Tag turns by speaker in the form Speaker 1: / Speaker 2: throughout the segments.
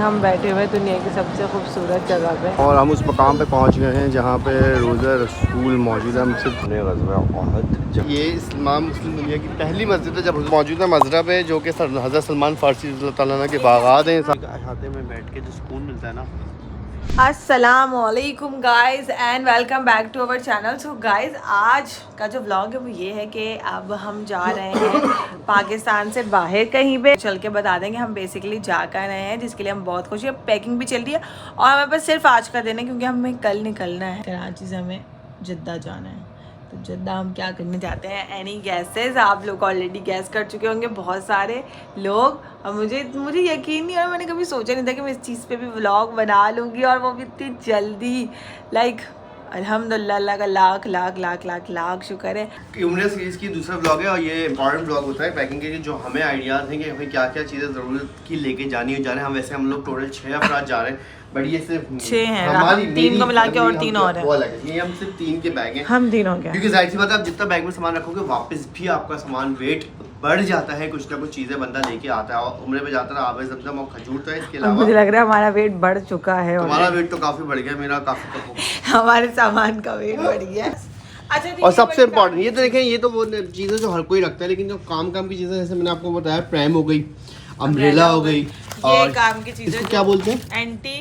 Speaker 1: हम बैठे हुए दुनिया की सबसे खूबसूरत जगह पे
Speaker 2: और हम उस मकाम पे पहुंच गए हैं जहाँ पे रोज़ा रसूल मौजूद है। हमसे ये इस्लाम मुस्लिम दुनिया की पहली मस्जिद है जब मौजूदा मजहब है जो कि हज़रत सलमान फ़ारसी रज़ियल्लाहु ताला अन्हु के बागात हैं। खाते में बैठ के जो सुकून मिलता है ना।
Speaker 1: अस्सलामुअलैकुम guys and welcome back to our channel. So guys आज का जो व्लॉग है वो ये है कि अब हम जा रहे हैं पाकिस्तान से बाहर कहीं पे। चल के बता देंगे हम बेसिकली जा कर रहे हैं, जिसके लिए हम बहुत खुश हैं। पैकिंग भी चल रही है और हमें बस सिर्फ आज का दिन है क्योंकि हमें कल निकलना है कराची से, हमें जिद्दा जाना है। तो जिद्दा हम क्या करने जाते हैं, एनी गैसेस? आप लोग ऑलरेडी गैस कर चुके होंगे बहुत सारे लोग, और मुझे यकीन नहीं, और मैंने कभी सोचा नहीं था कि मैं इस चीज़ पे भी व्लॉग बना लूँगी और वो भी इतनी जल्दी। लाइक अल्हम्दुलिल्लाह, अल्लाह का लाख लाख लाख लाख लाख शुक्र है।
Speaker 2: उम्र सीरीज़ की दूसरा ब्लॉग है और ये इंपॉर्टेंट ब्लॉग होता है पैकिंग के, जो हमें आइडियाज़ हैं कि हमें क्या क्या चीज़ें ज़रूरत की लेके जानी हम वैसे हम लोग टोटल 6 अफराद जा रहे हैं, बट ये सिर्फ
Speaker 1: 6 हैं, 3 को मिला के और 3 और हैं।
Speaker 2: ये हम सिर्फ 3 के बैग हैं,
Speaker 1: हम 3 हो गए
Speaker 2: क्योंकि जाहिर सी बात है आप जितना बैग में सामान रखोगे वापस भी आपका सामान वेट बढ़ जाता है। कुछ ना कुछ चीज़ें बंदा लेके आता है और उम्र पे जाता है आबे ज़मज़म और खजूर। तो इसके अलावा
Speaker 1: मुझे लग रहा है हमारा वेट बढ़ चुका है।
Speaker 2: तुम्हारा वेट तो काफ़ी बढ़ गया, मेरा काफ़ी कम हो गया।
Speaker 1: हमारे सामान का वेट बढ़ गया। अच्छा,
Speaker 2: और सबसे इम्पोर्टेंट ये तो देखें, ये तो वो चीज़ें जो हर कोई रखता है, लेकिन जो काम की चीज़ें जैसे मैंने आपको बताया, प्रैम हो गई, अम्ब्रेला हो गई, और
Speaker 1: काम की चीज़ें
Speaker 2: इसको क्या बोलते हैं,
Speaker 1: anti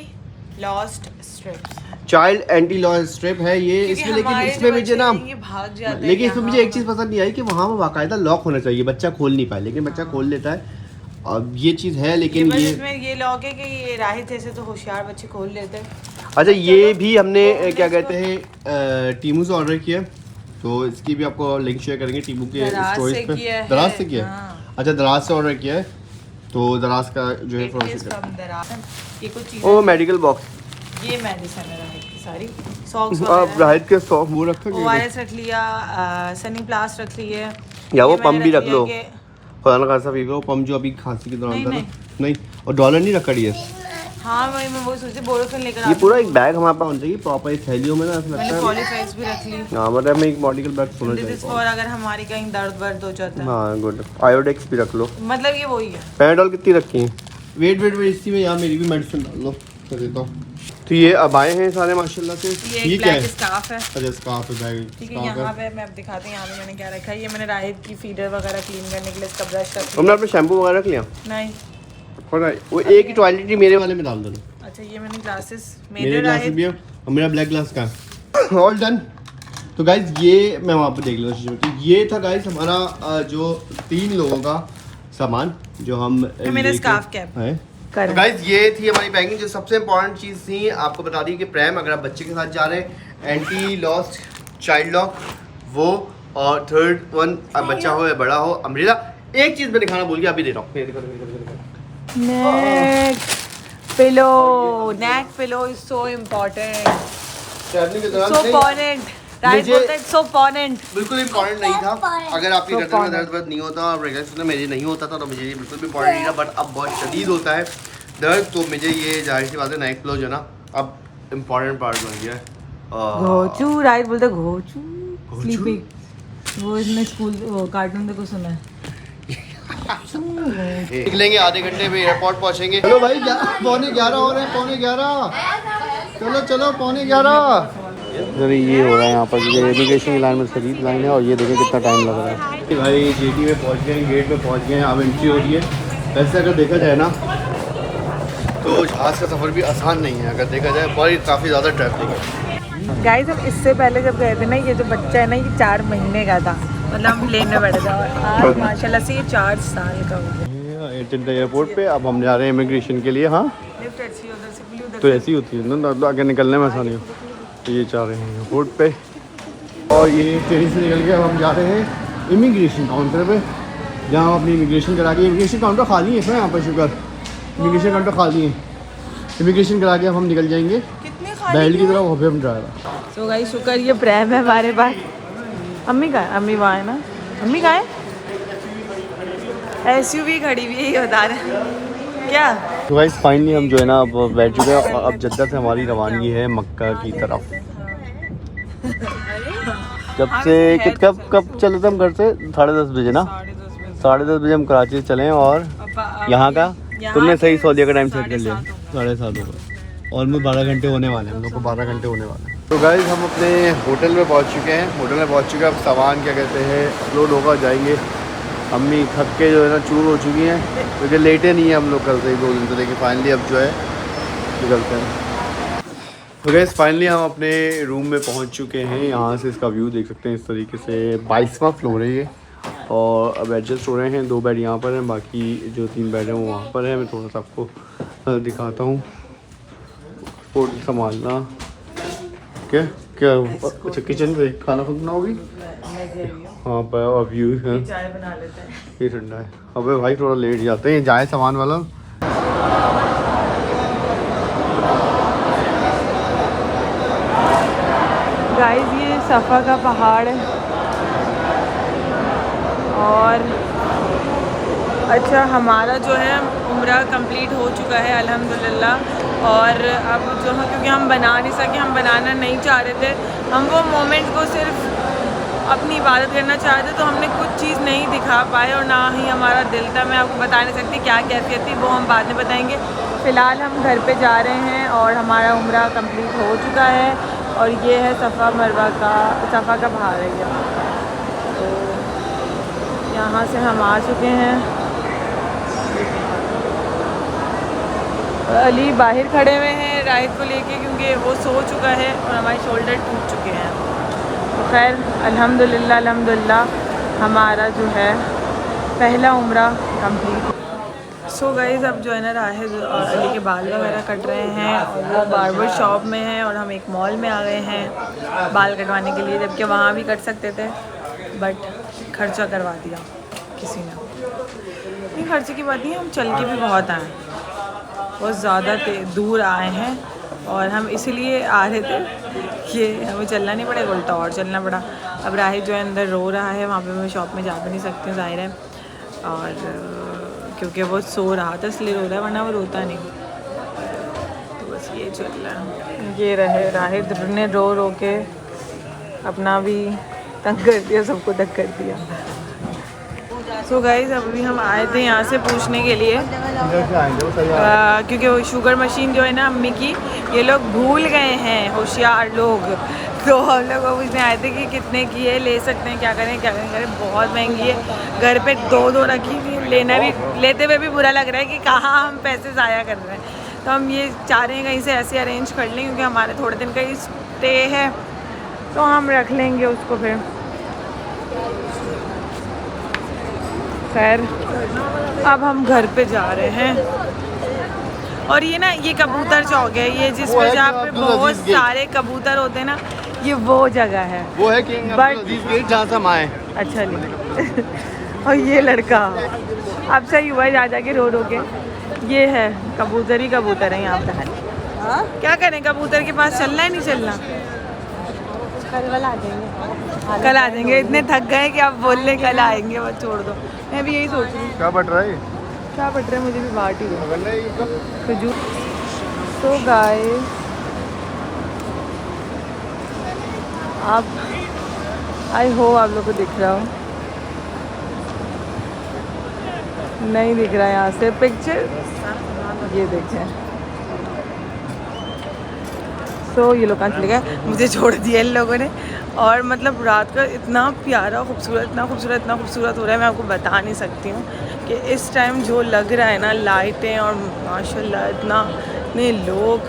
Speaker 1: lost strips,
Speaker 2: child anti lost strip है ये इसमें। लेकिन इसमें मुझे ना, लेकिन इसमें मुझे एक चीज़ पसंद नहीं आई कि वहाँ पर बाकायदा लॉक होना चाहिए, बच्चा खोल नहीं पाए, लेकिन बच्चा खोल लेता है। अब ये चीज़ है, लेकिन
Speaker 1: ये लॉक है कि ये राहित जैसे तो होशियार बच्चे खोल लेते हैं।
Speaker 2: अच्छा, ये भी हमने क्या कहते हैं टीमू से ऑर्डर किया, तो इसकी भी आपको लिंक शेयर करेंगे टीमू के स्टोरीज पे। दराज से किया है? अच्छा, दराज से ऑर्डर किया है, तो दराज का जो है वो मेडिकल बॉक्स, ये
Speaker 1: मेडिसिन है राहित की सारी, सॉक्स
Speaker 2: आप राहित के सॉक्स वो रख
Speaker 1: लिया, सनी प्लास्ट रख ली है,
Speaker 2: या वो पम्प भी रख लो, खुदा ना खासा पी लो पम्प जो अभी खांसी के दौरान था नहीं, और डॉलर नहीं रखा है।
Speaker 1: हाँ मैं वो सोची बोरोफिन लेकर
Speaker 2: ये पूरा एक बैग हमारे पास होना चाहिए प्रॉपर थैलियों में ना, ऐसा लगता है।
Speaker 1: मैंने पॉलीफेक्स भी रख ली।
Speaker 2: हां, मतलब मैं एक मेडिकल बैग होना चाहिए
Speaker 1: फॉर अगर हमारी कहीं दर्द वर्द हो जाता है।
Speaker 2: हां गुड। आयोडेक्स भी रख लो,
Speaker 1: मतलब ये वही है।
Speaker 2: पैराडोल कितनी रखी है? वेट इसी में यार मेरी भी मेडिसिन डाल लो, कर देता हूं। तो ये अब आए हैं सारे माशाल्लाह से।
Speaker 1: ये क्या है? स्कार्फ है।
Speaker 2: अच्छा, स्कार्फ है बैग।
Speaker 1: ठीक है, यहाँ पे मैं अब दिखाती हूँ। यहाँ पे मैंने क्या रखा है, ये मैंने राहित की फीडर वगैरह क्लीन करने के लिए इसका ब्रश रखा है।
Speaker 2: तुमने अपने शैम्पू वगैरह रख लिया?
Speaker 1: नहीं,
Speaker 2: वो एक ही टॉयलेटरी मेरे वाले में डाल दो।
Speaker 1: अच्छा, ये मैंने ग्लासेस,
Speaker 2: मेरे ग्लासेस भी है और मेरा ब्लैक ग्लास का ऑल डन। तो गाइज ये मैं वहाँ पे देख लेता हूँ। ये था गाइज हमारा जो 3 लोगों का सामान जो हम
Speaker 1: मेरा स्कार्फ कैप
Speaker 2: है। तो गाइज ये थी हमारी पैकिंग। जो सबसे इम्पोर्टेंट चीज़ थी आपको बता दी कि प्रैम, अगर आप बच्चे के साथ जा रहे हैं, एंटी लॉस्ट चाइल्ड लॉक वो, और थर्ड वन अब बच्चा हो या बड़ा हो, अम्ब्रेला। एक चीज़ मैं दिखाना भूल गया, अभी दे रहा हूँ।
Speaker 1: Neck pillow is so important, so important. Right बोलते हैं सो इम्पोर्टेंट।
Speaker 2: बिल्कुल इम्पोर्टेंट नहीं था। अगर आपकी गर्दन में दर्द नहीं होता, प्रेगनेंसी में मेरे नहीं होता था, तो मुझे ये बिल्कुल भी इम्पोर्टेंट नहीं था। बट अब बहुत शदीद होता है दर्द, तो मुझे ये जाहिर सी बात है नेक पिलो जो ना अब इम्पोर्टेंट पार्ट बन गया है।
Speaker 1: घोचू, राइट बोलते हैं घोचू, स्लीपिंग। वो इसने स्कूल कार्टून देखो सुना है।
Speaker 2: निकलेंगे आधे घंटे में, एयरपोर्ट पहुंचेंगे। चलो भाई, 11:45 हो रहे हैं, 11:45। चलो 11:45। जरा ये हो रहा है यहाँ पर, ये इमिग्रेशन की लाइन में शदीद लाइन है, और ये देखें कितना टाइम लग रहा है। भाई जेटी में पहुँच गए, गेट पे पहुँच गए हैं, अब एंट्री हो रही है। वैसे अगर देखा जाए ना तो जहाज़ का सफ़र भी आसान नहीं है, अगर देखा जाए बड़ी काफ़ी ज़्यादा ट्रैफिक है।
Speaker 1: गाइस हम इससे पहले जब गए थे ना, ये जो बच्चा है ना ये 4 महीने का था, मतलब हम प्लेन में बैठे थे, और आज माशाल्लाह से ये 4 साल का हो गया।
Speaker 2: एयरपोर्ट पे अब हम जा रहे हैं इमिग्रेशन के लिए। हाँ, तो ऐसी होती है ना, आगे निकलने में आसानी हो। तो ये जा रहे हैं एयरपोर्ट पे, और ये ट्रेन से निकल के अब हम जा रहे हैं इमिग्रेशन काउंटर पे, जहाँ अपनी इमिग्रेशन करा के, इमिग्रेशन काउंटर खाली है यहाँ पर, शुक्र इमिग्रेशन काउंटर खाली है। इमिग्रेशन करा के अब हम निकल जाएंगे बेल्ट की तरफ, वहाँ पे हम ड्राइवर।
Speaker 1: सो गाइस शुक्र ये प्रैम है हमारे पास। अम्मी का है? अम्मी वहाँ है ना, अम्मी का है? SUV खड़ी हुई है, ये बता रहे हैं क्या।
Speaker 2: तो गाइस फाइनली हम जो है ना अब बैठ चुके हैं, अब जद्दा से हमारी रवानगी है मक्का की तरफ। कब चले थे हम घर से? 10:30 बजे ना, 10:30 बजे हम कराची से चले, और यहाँ का तुमने सही सऊदीया का टाइम सेट कर लिया। 7:30 हो गए, ऑलमोस्ट 12 घंटे होने वाले हैं हम लोग को, 12 घंटे होने वाले हैं। तो गाइस हम अपने होटल में पहुंच चुके हैं, होटल में पहुंच चुके हैं। अब सामान क्या कहते हैं अपलोड होगा, जाएंगे। अम्मी थक के जो है ना चूर हो चुकी हैं, क्योंकि लेटे नहीं है हम लोग कल से 2 दिन से, लेकिन फाइनली अब जो है निकलते हैं। तो गाइस फाइनली हम अपने रूम में पहुंच चुके हैं। यहाँ से इसका व्यू देख सकते हैं इस तरीके से, 22वां फ्लोर है ये। और अब एडजस्ट हो रहे हैं, 2 बेड यहाँ पर हैं, बाकी जो 3 बेड हैं वो वहाँ पर है। मैं थोड़ा सा आपको दिखाता हूँ। फोटो संभालना क्या क्या, अच्छा किचन पे खाना खुद बनाओगी? हाँ पर व्यू है,
Speaker 1: चाय बना लेते हैं,
Speaker 2: ये ठंडा है। अबे भाई थोड़ा लेट जाते हैं, जाए सामान वाला।
Speaker 1: गाइस ये सफ़ा का पहाड़ है। और अच्छा हमारा जो है उम्रा कंप्लीट हो चुका है अल्हम्दुलिल्लाह। और अब जो है क्योंकि हम बना नहीं सके, हम बनाना नहीं चाह रहे थे, हम वो मोमेंट को सिर्फ अपनी इबादत करना चाह रहे थे, तो हमने कुछ चीज़ नहीं दिखा पाए और ना ही हमारा दिल था। मैं आपको बता नहीं सकती क्या कैफियत थी, वो हम बाद में बताएंगे। फ़िलहाल हम घर पे जा रहे हैं और हमारा उम्रा कंप्लीट हो चुका है। और ये है सफ़ा मरवा का, सफ़ा का पहाड़ है ये। तो यहाँ से हम आ चुके हैं। अली बाहर खड़े हुए हैं राहिद को लेके, क्योंकि वो सो चुका है और हमारे शोल्डर टूट चुके हैं। तो खैर अल्हम्दुलिल्लाह अल्हम्दुलिल्लाह हमारा जो है पहला उम्रा कंप्लीट। सो गाइस अब जो है ना राहिद और अली के बाल वगैरह कट रहे हैं, और वो बार्बर शॉप में हैं और हम एक मॉल में आ गए हैं बाल कटवाने के लिए, जबकि वहाँ भी कट सकते थे, बट खर्चा करवा दिया किसी ने। नहीं खर्चे की बात नहीं, हम चल के भी बहुत आए, बहुत ज़्यादा दूर आए हैं, और हम इसीलिए आ रहे थे कि हमें चलना नहीं पड़ेगा, उल्टा और चलना पड़ा। अब राहिद जो है अंदर रो रहा है, वहाँ पे मैं शॉप में जा भी नहीं सकती हूँ ज़ाहिर है, और क्योंकि वो सो रहा था इसलिए रो रहा है, वरना वो रोता नहीं। तो बस ये चल रहा है। ये रहे राहिद ने रो रो के अपना भी तंग कर दिया, सबको तंग कर दिया। सो गाइस अभी हम आए थे यहाँ से पूछने के लिए, क्योंकि वो शुगर मशीन जो है ना अम्मी की, ये लोग भूल गए हैं होशियार लोग। तो हम लोग पूछने आए थे कि कितने की है, ले सकते हैं, क्या करें क्या करें। बहुत महंगी है, घर पे 2 रखी हुई, लेना भी, लेते हुए भी बुरा लग रहा है कि कहाँ हम पैसे ज़ाया कर रहे हैं। तो हम ये चाह रहे हैं कहीं से ऐसे अरेंज कर लें, क्योंकि हमारे थोड़े दिन का ही स्टे है, तो हम रख लेंगे उसको फिर। खैर अब हम घर पे जा रहे हैं। और ये ना ये कबूतर चौक है, ये जिस पे जहाँ पे बहुत सारे कबूतर होते हैं ना, ये वो जगह है,
Speaker 2: वो है किंग अब्दुल गेट जहाँ से हम आए।
Speaker 1: अच्छा नहीं और ये लड़का अब सही हुआ है जा जाके रो रो के। ये है कबूतर ही कबूतर है यहाँ पे। क्या करें, कबूतर के पास चलना है नहीं चलना? कल आ जाएंगे, इतने थक गए कि आप बोल रहे कल आएंगे, बस छोड़ दो। मैं भी यही सोच रही हूँ।
Speaker 2: क्या बट रहा है,
Speaker 1: क्या बट रहा है, मुझे भी बाट ही दो। तो गाइस आप, आई होप आप लोग को दिख रहा हो, नहीं दिख रहा है यहाँ से पिक्चर, ये देखें। तो ये लोग कहाँ चले गए, मुझे छोड़ दिया इन लोगों ने। और मतलब रात का इतना प्यारा खूबसूरत, इतना खूबसूरत, इतना खूबसूरत हो रहा है, मैं आपको बता नहीं सकती हूँ कि इस टाइम जो लग रहा है ना, लाइटें और माशाल्लाह इतने लोग।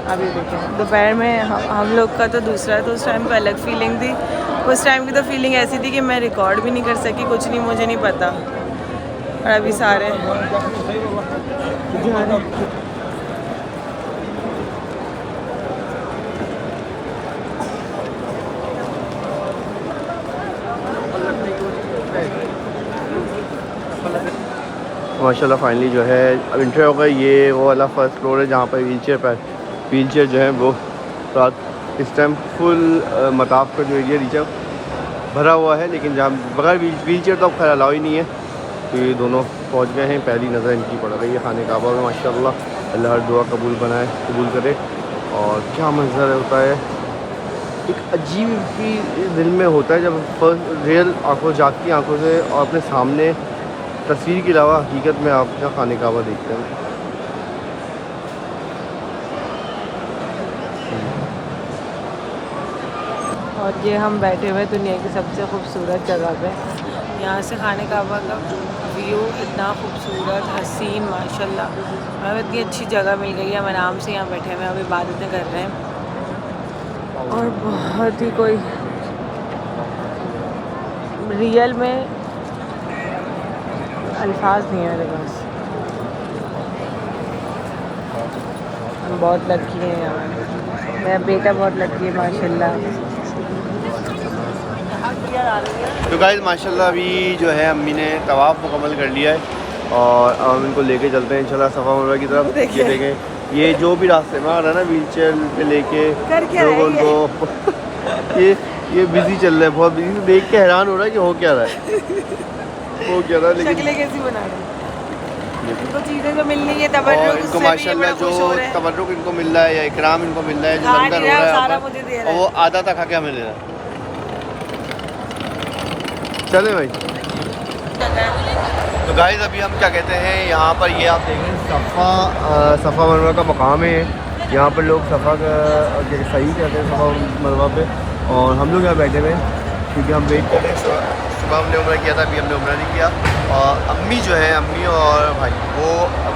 Speaker 1: अभी देखें दोपहर में हम लोग का तो दूसरा है, तो उस टाइम पर अलग फीलिंग थी। उस टाइम की तो फीलिंग ऐसी थी कि मैं रिकॉर्ड भी नहीं कर सकी, कुछ नहीं, मुझे नहीं पता। और अभी सारे
Speaker 2: माशाल्लाह फाइनली जो है अब इंटर हो गई। ये वो वाला फर्स्ट फ्लोर है जहाँ पर व्हीलचेयर जो है वो रात इस टाइम फुल मताफ का जो एरिया नीचे भरा हुआ है, लेकिन जहाँ बगैर व्हीलचेयर तो अब खैर अलाउ ही नहीं है। तो ये दोनों पहुँच गए हैं, पहली नज़र इनकी पड़ रही है खाने काबा में। माशाल्लाह अल्लाह हर दुआ कबूल करे। और क्या मंजर होता है, एक अजीब भी दिल में होता है जब फर्स्ट रियल आंखों जागती आंखों से और अपने सामने तस्वीर के अलावा हकीकत में आप क्या खाने काबा देखते हैं।
Speaker 1: और ये हम बैठे हुए दुनिया की सबसे खूबसूरत जगह पे। यहाँ से खाने काबा का व्यू इतना खूबसूरत हसीन माशाल्लाह। हमें इतनी अच्छी जगह मिल गई है, हम आराम से यहाँ बैठे हुए हैं, अब इबादतें कर रहे हैं। और बहुत ही कोई रियल में अल्फाज नहीं है मेरे पास। हम बहुत लकी हैं यहाँ, मेरा बेटा बहुत लकी है माशाल्लाह।
Speaker 2: तो गाइस माशाल्लाह अभी जो है अम्मी ने तवाफ़ मुकम्मल कर लिया है और अब हम इनको लेके चलते हैं इंशाल्लाह सफ़ा मरवा की तरफ। ये देखें, ये जो भी रास्ते में आ रहा है ना व्हील चेयर पे लेके लोगों को ये बिजी चल रहा है, बहुत बिजी। देख के हैरान हो रहा है कि हो क्या रहा है, हो क्या रहा है। लेकिन
Speaker 1: शक्लें कैसी बना रहे हैं, इनको चीज़ें जो मिलनी है
Speaker 2: और इनको माशाल्लाह जो तबर्रुक इनको मिल रहा है या इकराम इनको मिल रहा है, जो लंगर हो रहा है और वो आधा तक आके हमें दे रहा है। चले भाई। तो गाइस अभी हम क्या कहते हैं यहाँ पर, ये आप देखें सफ़ा मरवा का मकाम है। यहाँ पर लोग सफ़ा का सही कहते हैं सफ़ा मरवा पे, और हम लोग यहाँ बैठे हुए हैं क्योंकि हम वेट कर रहे हैं। सुबह हमने उम्र किया था, अभी हमने उम्र नहीं किया। और अम्मी जो है, अम्मी और भाई, वो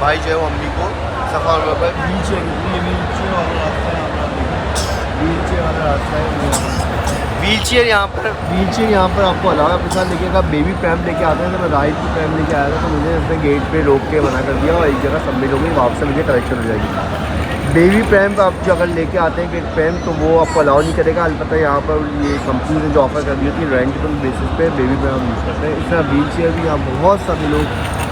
Speaker 2: भाई जो है वो अम्मी को सफ़ा मरवा पर व्हील चेयर वाला रास्ता है। व्हील चेयर यहाँ पर आपको अलावा अपने साथ लेके अगर बेबी प्रैम लेके आते हैं तो मैं राइड की प्रैम लेके आया था, तो मुझे अपने गेट पे रोक के मना कर दिया और एक जगह सबमिट हो गई, वापस से मुझे कलेक्शन हो जाएगी। बेबी प्रैम आप जो अगर लेके आते हैं गेट प्रैम तो वो आपको अलाउ नहीं करेगा। अलबत्ता यहाँ पर ये कंपनी ने जो ऑफ़र कर दी होती है रेंटेबल बेसिस पे बेबी प्रैम यूज़ करते हैं। इस तरह व्हील चेयर भी यहाँ बहुत सारे लोग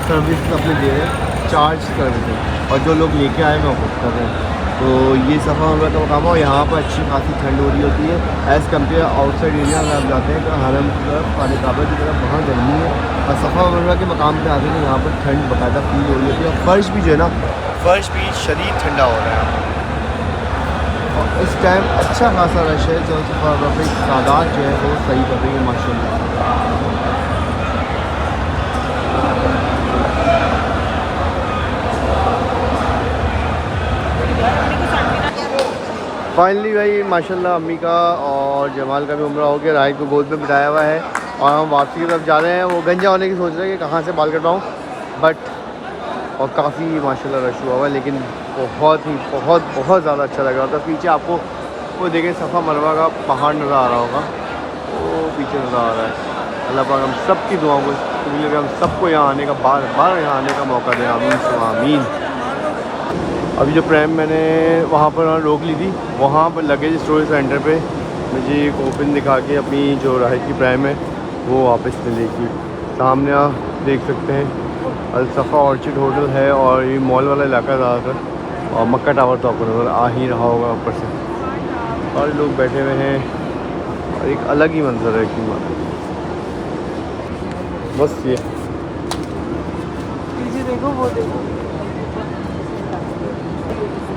Speaker 2: सर्विस अपने दे रहे हैं, चार्ज कर रहे हैं, और जो लोग लेके आए मैं खुद कर रहे हैं। तो ये सफ़ा मरवा का मकाम है और यहाँ पर अच्छी खासी ठंड हो रही होती है एज़ कम्पेयर आउटसाइड एरिया में। आप जाते हैं तो हरम की तरफ, खाने काबा की तरफ, वहाँ गर्मी है, और सफ़ा मरवा के मकाम पे आते हैं यहाँ पर ठंड बाकायदा फील हो रही होती है। और फ़र्श भी जो है ना, फ़र्श भी शदीद ठंडा हो रहा है और इस टाइम अच्छा खासा रश है। जो सफ़ा मरवा की तादाद जो है वो सही कर रही है माशाल्लाह। फाइनली भाई माशाल्लाह अम्मी का और जमाल का भी उम्रा हो गया, राहिद को गोद में बिठाया हुआ है और हम वापसी की तरफ जा रहे हैं। वो गंजा होने की सोच रहे हैं कि कहाँ से बाल कटवाऊँ, बट और काफ़ी माशाल्लाह रश हुआ हुआ है, लेकिन बहुत ज़्यादा अच्छा लग रहा था। पीछे आपको वो देखें सफ़ा मरवा का पहाड़ नज़र आ रहा होगा, वो पीछे नज़र आ रहा है। अल्लाह पाक हम सब की दुआओं को कबूल करे, हम सबको यहाँ आने का बार यहाँ आने का मौका दें, आमीन सुम्मा आमीन। अभी जो प्रैम मैंने वहाँ पर रोक ली थी, वहाँ पर लगेज स्टोरेज सेंटर पे मुझे एक ओपन दिखा के अपनी जो राहिद की प्रैम है वो वापस मिलेगी। सामने आप देख सकते हैं अल-सफ़ा ऑर्चिड होटल है और ये मॉल वाला इलाका ज़्यादातर, और मक्का टावर तो आपको नज़र आ ही रहा होगा ऊपर से। और लोग बैठे हुए हैं और एक अलग ही मंजर है कि बस ये
Speaker 1: देखो वो देखो।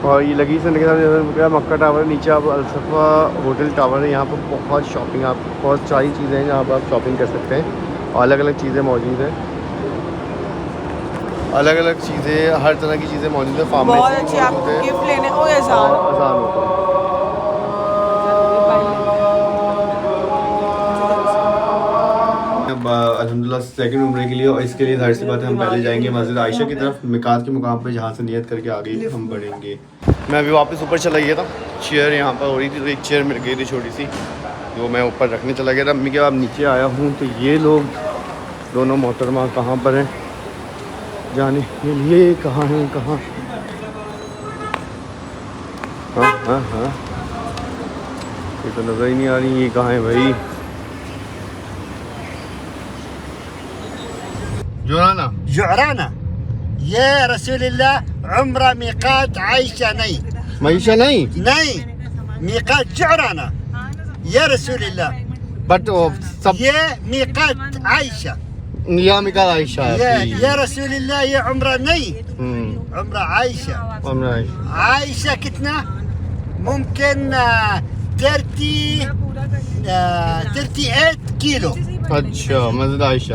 Speaker 2: और ये लगी से निकला मक्का टावर, नीचे आप अल-सफ़ा होटल टावर है। यहाँ पर बहुत शॉपिंग, आप बहुत सारी चीज़ें हैं जहाँ पर आप शॉपिंग कर सकते हैं और अलग अलग चीज़ें मौजूद हैं, अलग अलग चीज़ें, हर तरह की चीज़ें मौजूद है। फार्मेसी
Speaker 1: बहुत अच्छी, आपको गिफ्ट लेने आसान
Speaker 2: होता है। अल्हम्दुलिल्लाह सेकंड उम्रे के लिए, और इसके लिए जाहिर सी बात है हम पहले जाएंगे मस्जिद आयशा की तरफ, मिकात के मुकाम पे, जहाँ से नियत करके आगे हम बढ़ेंगे। मैं अभी वापस ऊपर चला गया था, चेयर यहाँ पर हो रही थी तो एक चेयर मिल गई थी छोटी सी, जो मैं ऊपर रखने चला गया था। अम्मी के बाद नीचे आया हूँ तो ये लोग दोनों मोहतरमा कहाँ पर हैं जाने के लिए, कहाँ हैं कहाँ? हाँ ये तो नज़र ही नहीं आ रही, ये कहाँ है भाई?
Speaker 3: जुराना ये रसूलुल्लाह उम्रा मीकात आयशा नहीं
Speaker 2: मईशा नहीं
Speaker 3: मीकात जुराना ये रसूलुल्लाह,
Speaker 2: बट सब
Speaker 3: ये मीकात आयशा,
Speaker 2: या मिकात आयशा
Speaker 3: ये रसूलुल्लाह, ये उम्रा नहीं, उम्रा आयशा। आयशा कितना मुमकिन 38 किलो।
Speaker 2: अच्छा मस्जिद आयशा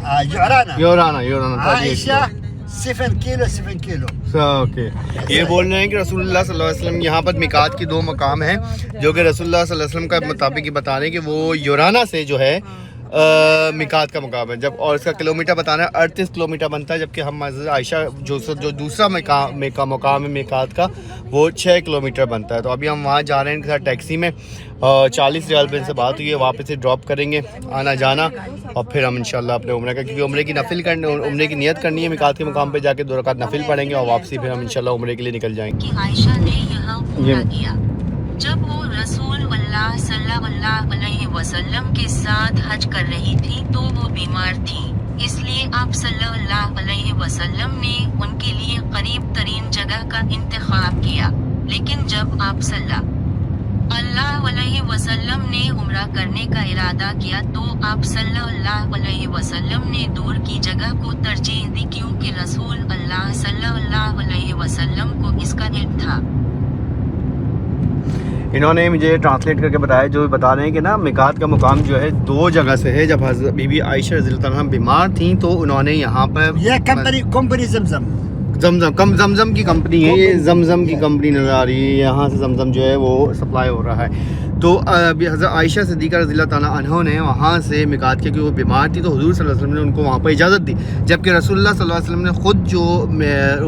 Speaker 3: जुराना
Speaker 2: योराना
Speaker 3: आयशा 7 किलो 7 किलो
Speaker 2: ओके। ये बोल रहे हैं कि रसूलुल्लाह सल्लल्लाहु अलैहि वसल्लम यहाँ पर मिकात की 2 मकाम हैं जो कि रसूलुल्लाह सल्लल्लाहु अलैहि वसल्लम का मुताबिक ये बता रहे हैं कि वो योराना से जो है मिकात का मुकाम है जब, और इसका किलोमीटर बताना है 38 किलोमीटर बनता है, जबकि हम मस्जिद आयशा जो दूसरा मुकाम है मिकात का वो 6 किलोमीटर बनता है। तो अभी हम वहाँ जा रहे हैं इनके साथ टैक्सी में, 40 रियाल पे इनसे बात हुई है, वापस से ड्रॉप करेंगे आना जाना, और फिर हम इंशाल्लाह अपने उम्रे का, क्योंकि उम्रे की नफिल करने, उम्रे की नियत करनी है मिकात के मुकाम पे जाके 2 रकात नफिल पढ़ेंगे और वापसी फिर हम इंशाल्लाह उम्रे के लिए निकल जाएंगे।
Speaker 4: कि आयशा ने यहाँ उम्रा किया जब वो रसूल अल्लाह सल्लल्लाहु अलैहि वसल्लम के साथ हज कर रही थी तो वो बीमार थी, इसलिए आप सल्लल्लाहु अलैहि वसल्लम ने उनके लिए करीब तरीन जगह का इंतखाब किया। लेकिन जब आप सल्लल्लाहु अलैहि वसल्लम ने उम्रा करने का इरादा किया तो आप सल्लल्लाहु अलैहि वसल्लम ने दूर की जगह को तरजीह दी, क्योंकि रसूल अल्लाह सल्लल्लाहु अलैहि वसल्लम को इसका इल्म था।
Speaker 2: इन्होंने मुझे ट्रांसलेट करके बताया, जो बता रहे हैं कि ना मिकात का मुकाम जो है 2 जगह से है। जब हज़रत बीबी आयशा रज़ियल्लाहु अन्हा बीमार थी तो उन्होंने यहाँ पर
Speaker 3: ये कंपनी
Speaker 2: जमजम की कंपनी है, ये जमजम की कंपनी नज़र आ रही है, यहाँ से जमजम जो है वो सप्लाई हो रहा है। तो अभी हज़रत आयशा सिद्दीक़ा रज़ियल्लाहु ताला अन्हा ने वहाँ से मिकात किया, क्योंकि वो बीमार थी तो हुज़ूर सल्लल्लाहु अलैहि वसल्लम ने उनको वहाँ पर इजाज़त दी, जबकि रसूलुल्लाह सल्लल्लाहु अलैहि वसल्लम ने ख़ुद जो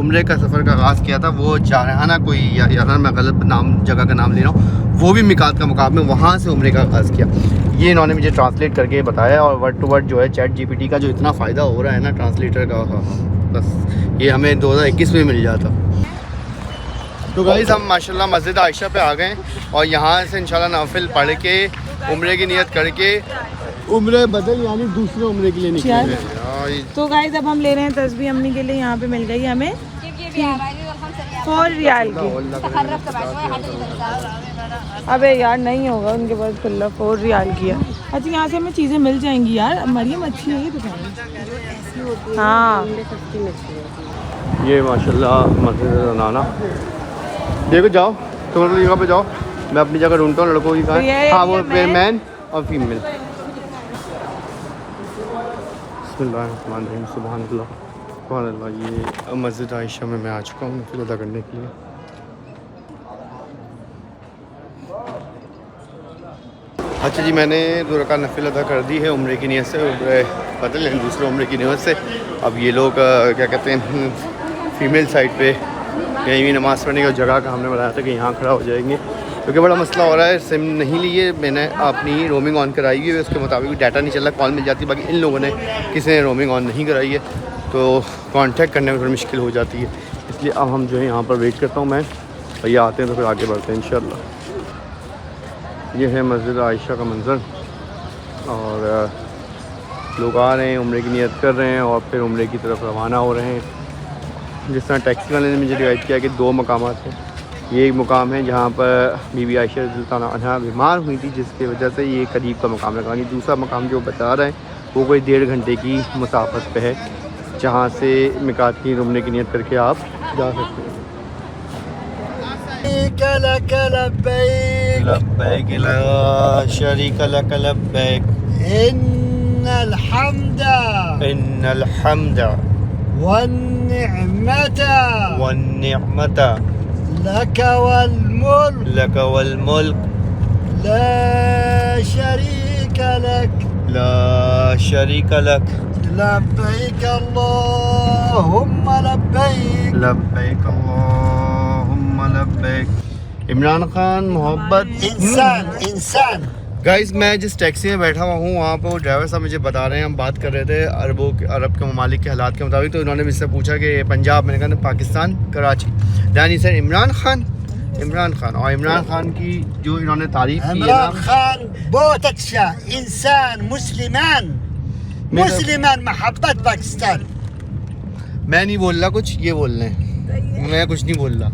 Speaker 2: उम्रे का सफ़र का आगाज़ किया था वो जारहाना कोई, या मैं गलत नाम जगह का नाम ले रहा हूँ, वो भी मिकात का मुकाम में वहाँ से उम्रे का आगाज़ किया। ये इन्होंने मुझे ट्रांसलेट करके बताया, और वर्ड टू वर्ड जो है चैट GPT का जो इतना फ़ायदा हो रहा है ना ट्रांसलेटर का, बस ये हमें 2021 में मिल जाता। तो गाइस हम माशाल्लाह मस्जिद आयशा पे आ गए और यहाँ से इंशाल्लाह नाफिल पढ़ के उम्रे की नियत करके उम्रे बदल यानी दूसरे उम्रे के लिए निकलेंगे।
Speaker 1: तो गाइस अब हम ले रहे हैं तस्बीह अम्मी के लिए, यहाँ पे मिल गई हमें 4 रियाल की। अबे यार नहीं होगा उनके पास खुला, 4 रियाल की है। अच्छा यहाँ से हमें चीज़ें मिल जाएंगी यार, मरियम अच्छी है ये दुकान। हाँ
Speaker 2: ये माशाल्लाह मस्जिद अनाना, देखो जाओ तुम लोग जगह पे जाओ, मैं अपनी जगह ढूंढता हूँ लड़कों की कहाँ। हाँ वो मैन और फीमेल। बिस्मिल्लाहिर्रहमानिर्रहीम, सुभानअल्लाह सुभानअल्लाह। ये मस्जिद आयशा में मैं आ चुका हूँ नफिल अदा करने के लिए। अच्छा जी, मैंने 2 रकात नफिल अदा कर दी है उम्रे की नियत से, उम्रे बदल हैं दूसरे उम्रे की नियत से। अब ये लोग क्या कहते हैं फीमेल साइड पे यहीं भी नमाज़ पढ़ने की जगह का हमने बताया था कि यहाँ खड़ा हो जाएंगे, क्योंकि बड़ा मसला हो रहा है। सिम नहीं लिए, मैंने अपनी रोमिंग ऑन कराई हुई है, उसके मुताबिक डाटा नहीं चल रहा, कॉल मिल जाती है। बाकी इन लोगों ने किसी ने रोमिंग ऑन नहीं कराई है तो कांटेक्ट करने में थोड़ी मुश्किल हो जाती है, इसलिए अब हम जो है यहाँ पर वेट करता हूँ मैं, और ये आते हैं तो फिर आगे बढ़ते हैं इंशाल्लाह। ये है मस्जिद आयशा का मंज़र, और लोग आ रहे हैं, उम्रे की नियत कर रहे हैं और फिर उम्रे की तरफ रवाना हो रहे हैं। जिस तरह टैक्सी वाले ने मुझे रिवायत किया कि 2 मकामात हैं। ये एक मुकाम है जहाँ पर बीबी आयशा रज़ियल्लाहु ताला अन्हा बीमार हुई थी, जिसकी वजह से ये करीब का मुकाम लगा। दूसरा मकाम जो बता रहे हैं वो कोई 1.5 घंटे की मुसाफत पे है, जहाँ से मिकात की उम्रे की नियत करके आप जा सकते हैं। लब्बैक ला शरीक लक लब्बैक
Speaker 3: इन्नल हम्दा
Speaker 2: वन्निअमता
Speaker 3: लक वल मुल्क ला शरीक लक लब्बैक अल्लाहुम्मा लब्बैक
Speaker 2: लब्बैक अल्लाहुम्मा लब्बैक। इमरान खान मोहब्बत
Speaker 3: इंसान
Speaker 2: गाइस, मैं जिस टैक्सी में बैठा हुआ हूँ वहाँ पर वो ड्राइवर साहब मुझे बता रहे हैं, हम बात कर रहे थे अरब के ममालिक के हालात के मुताबिक, तो इन्होंने मुझसे पूछा कि पंजाब, मैंने कहा पाकिस्तान कराची। दैन सर इमरान खान, और इमरान खान की जो इन्होंने तारीफ की है,
Speaker 3: इमरान खान बहुत अच्छा इंसान, मुस्लिमान मोहब्बत पाकिस्तान।
Speaker 2: मैं नहीं बोल रहा कुछ, ये बोल रहे हैं, मैं कुछ नहीं बोल रहा,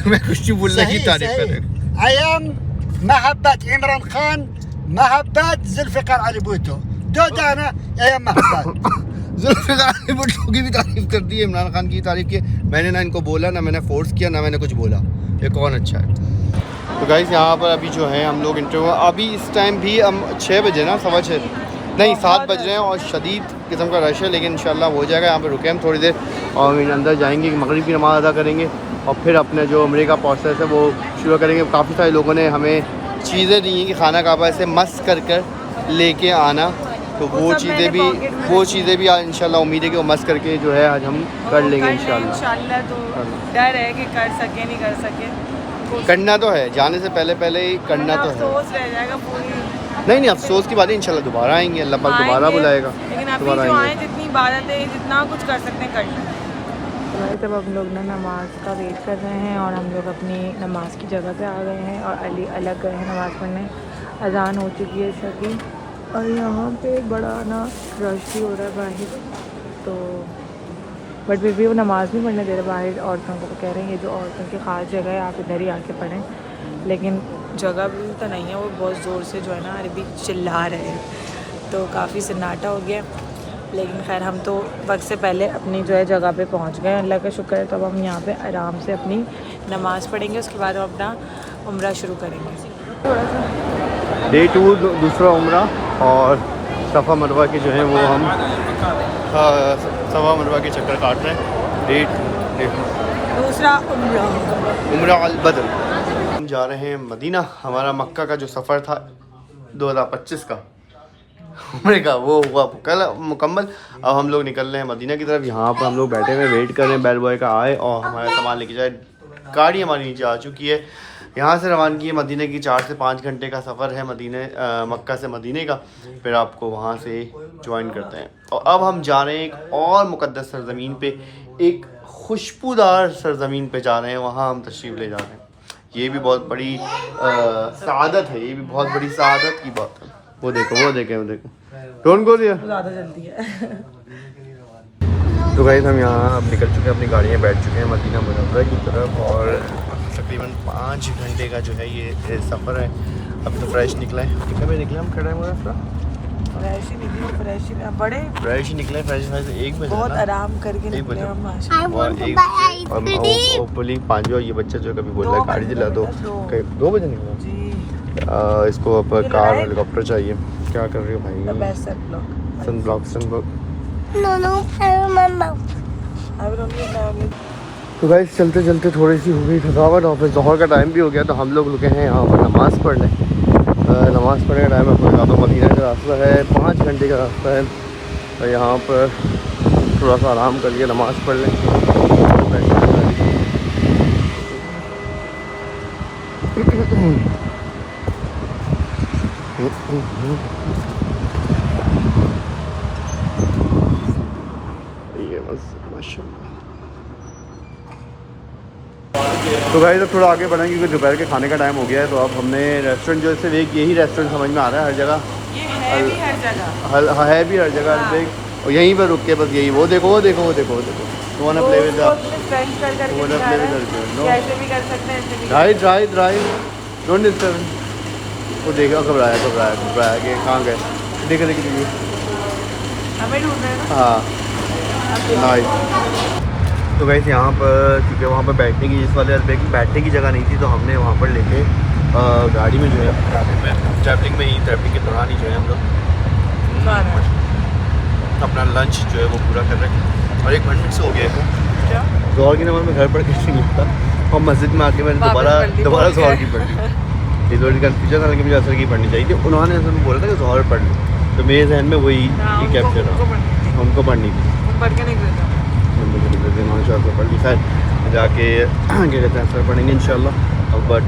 Speaker 2: मैं कुछ नहीं बोल रहा की तारीफ कर रहे।
Speaker 3: अयाम मोहब्बत इमरान खान, मोहब्बत जुल्फ़िकार अली भुट्टो, दो दाना अयाम मोहब्बत।
Speaker 2: जुल्फ़िकार अली भुट्टो की भी तारीफ कर दी है, इमरान खान की तारीफ की। मैंने ना इनको बोला, ना मैंने फोर्स किया, ना मैंने कुछ बोला, ये कौन अच्छा है। तो गाइस यहाँ पर अभी जो है हम लोग इंटरव्यू, अभी इस टाइम भी हम 6 बजे ना 6:15 नहीं 7 बज रहे हैं और शदीद किस्म का रश है, लेकिन इंशाल्लाह हो जाएगा। यहाँ पे रुके हम थोड़ी देर और अंदर जाएंगे, मगरिब की नमाज़ अदा करेंगे और फिर अपने जो उम्रे का प्रोसेस है वो शुरू करेंगे। काफ़ी सारे लोगों ने हमें चीज़ें दी हैं कि खाना काबा से मस कर लेके आना, तो वो चीज़ें भी इंशाल्लाह उम्मीद है कि वो मस करके जो है आज हम कर लेंगे इंशाल्लाह।
Speaker 1: तो डर है कि कर सके नहीं कर सके,
Speaker 2: करना तो है, जाने से पहले ही करना तो है।
Speaker 1: अफसोस रह जाएगा पूरी।
Speaker 2: नहीं अफसोस की बात है, इंशाल्लाह दोबारा आएंगे, अल्लाह पाक दोबारा बुलाएगा।
Speaker 1: लेकिन अभी जो आए जितनी इबादत है, जितना कुछ कर सकते हैं कर लें। तो भाई तब हम लोग ना नमाज का वेट कर रहे हैं और हम लोग अपनी नमाज की जगह पे आ गए हैं और अली अलग गए हैं नमाज़ पढ़ने। अजान हो चुकी है सभी और यहाँ पे बड़ा ना रश भी हो रहा है बाहर, तो बट फिर भी वो नमाज़ नहीं पढ़ने दे रहे बाहर औरतों को। कह रहे हैं ये जो औरतों की ख़ास जगह है आप इधर ही आके पढ़ें, लेकिन जगह भी तो नहीं है। वो बहुत ज़ोर से जो है ना अरबी चिल्ला रहे हैं, तो काफ़ी सन्नाटा हो गया। लेकिन खैर हम तो वक्त से पहले अपनी जो है जगह पे पहुंच गए, अल्लाह का शुक्र है। तो अब हम यहाँ पे आराम से अपनी नमाज़ पढ़ेंगे, उसके बाद हम अपना उम्रा शुरू करेंगे। थोड़ा सा
Speaker 2: डे 2 दूसरा उम्रा और सफ़ा मरवा के जो है वो हम सफ़ा मरवा के चक्कर काट रहे हैं।
Speaker 1: दूसरा
Speaker 2: उम्रा अल बदर। हम जा रहे हैं मदीना। हमारा मक्का का जो सफ़र था 2025 का उम्रे का, वो हुआ कल मुकम्मल। अब हम लोग निकल रहे हैं मदीना की तरफ। यहाँ पर हम लोग बैठे हुए वेट कर रहे हैं बेल बॉय का आए और हमारा सामान लेके जाए। गाड़ी हमारी नीचे आ चुकी है। यहाँ से रवानगी है मदीने की, 4 से 5 घंटे का सफ़र है मक्का से मदीने का। फिर आपको वहाँ से ज्वाइन करते हैं। और अब हम जा रहे हैं एक और मुक़द्दस सरज़मीन पे, एक खुशबूदार सरज़मीन पे जा रहे हैं, वहाँ हम तशरीफ़ ले जा रहे हैं। ये भी बहुत बड़ी सआदत है, ये भी बहुत बड़ी सआदत की बात है। वो देखो डोंट गो देयर,
Speaker 1: ज़्यादा जल्दी है।
Speaker 2: तो गाइस हम यहाँ अब निकल चुके हैं, अपनी गाड़ियाँ बैठ चुके हैं मदीना मुनव्वरा की तरफ और तकरीबन 5 घंटे का जो है ये सफ़र है। अब तो फ्रेश निकला है, कितने बजे निकले हम खड़ा है
Speaker 1: फ्रेश ही निकले, फ्रेश ही बड़े
Speaker 2: फ्रेश ही निकले, फ्रेश 1 बजे
Speaker 1: बहुत आराम करके निकले हम माशाल्लाह।
Speaker 2: और ओपली 5 बजे ये बच्चा जो कभी बोल रहा है गाड़ी दिला दो, 2 बजे निकला
Speaker 1: जी।
Speaker 2: इसको अब कार हेलीकॉप्टर चाहिए। क्या कर रही हो भाई? सन ब्लॉक तो गाइस चलते चलते थोड़ी सी हो गई थकावट और फिर ज़ोहर का टाइम भी हो गया, तो हम लोग रुके हैं यहाँ पर नमाज़ पढ़ने। नमाज़ पढ़ने का टाइम आपको बता दो, मदीना का रास्ता है 5 घंटे का रास्ता है। तो यहाँ पर थोड़ा सा आराम कर लिया, नमाज़ पढ़ लें। ये बस माशाल्लाह। तो गाइस अब थोड़ा आगे बढ़ेंगे क्योंकि दोपहर के खाने का टाइम हो गया है। तो अब हमने रेस्टोरेंट जो है एक यही रेस्टोरेंट समझ में आ रहा है, हर जगह
Speaker 1: ये है भी हर जगह,
Speaker 2: है भी हर जगह।
Speaker 1: हाँ।
Speaker 2: और यहीं पर रुक के बस यही वो देखो play with drive don't disturb. वो देखा घबराया कि कहाँ गए, देख
Speaker 1: हमें ढूंढ रहे हैं ना।
Speaker 2: हाँ नाइस। तो गाइस यहाँ पर क्योंकि वहाँ पर बैठने की, इस वाले अरबे की बैठने की जगह नहीं थी, तो हमने वहाँ पर लेके गाड़ी में जो है ट्रैवलिंग के दौरान ही जो है हम लोग अपना लंच जो है वो पूरा कर रहे हैं। और 1 मिनट से हो गया है ज़ोहर की नमाज़ में घर पढ़ के नहीं लगता, और मस्जिद में आके मैंने दोबारा ज़ोहर की पढ़ ली। इस थोड़ी कन्फ्यूजन था कि मुझे असर की पढ़नी चाहिए थी। उन्होंने असल में बोला था कि ज़ोहर पढ़ ली, तो मेरे जहन में वही कैप्चर रहा, उनको पढ़नी थी।
Speaker 1: पढ़ के नहीं
Speaker 2: माशाल्लाह पढ़ ली। खैर जाके क्या कहते हैं असर पढ़ेंगे इंशाल्लाह। अब बट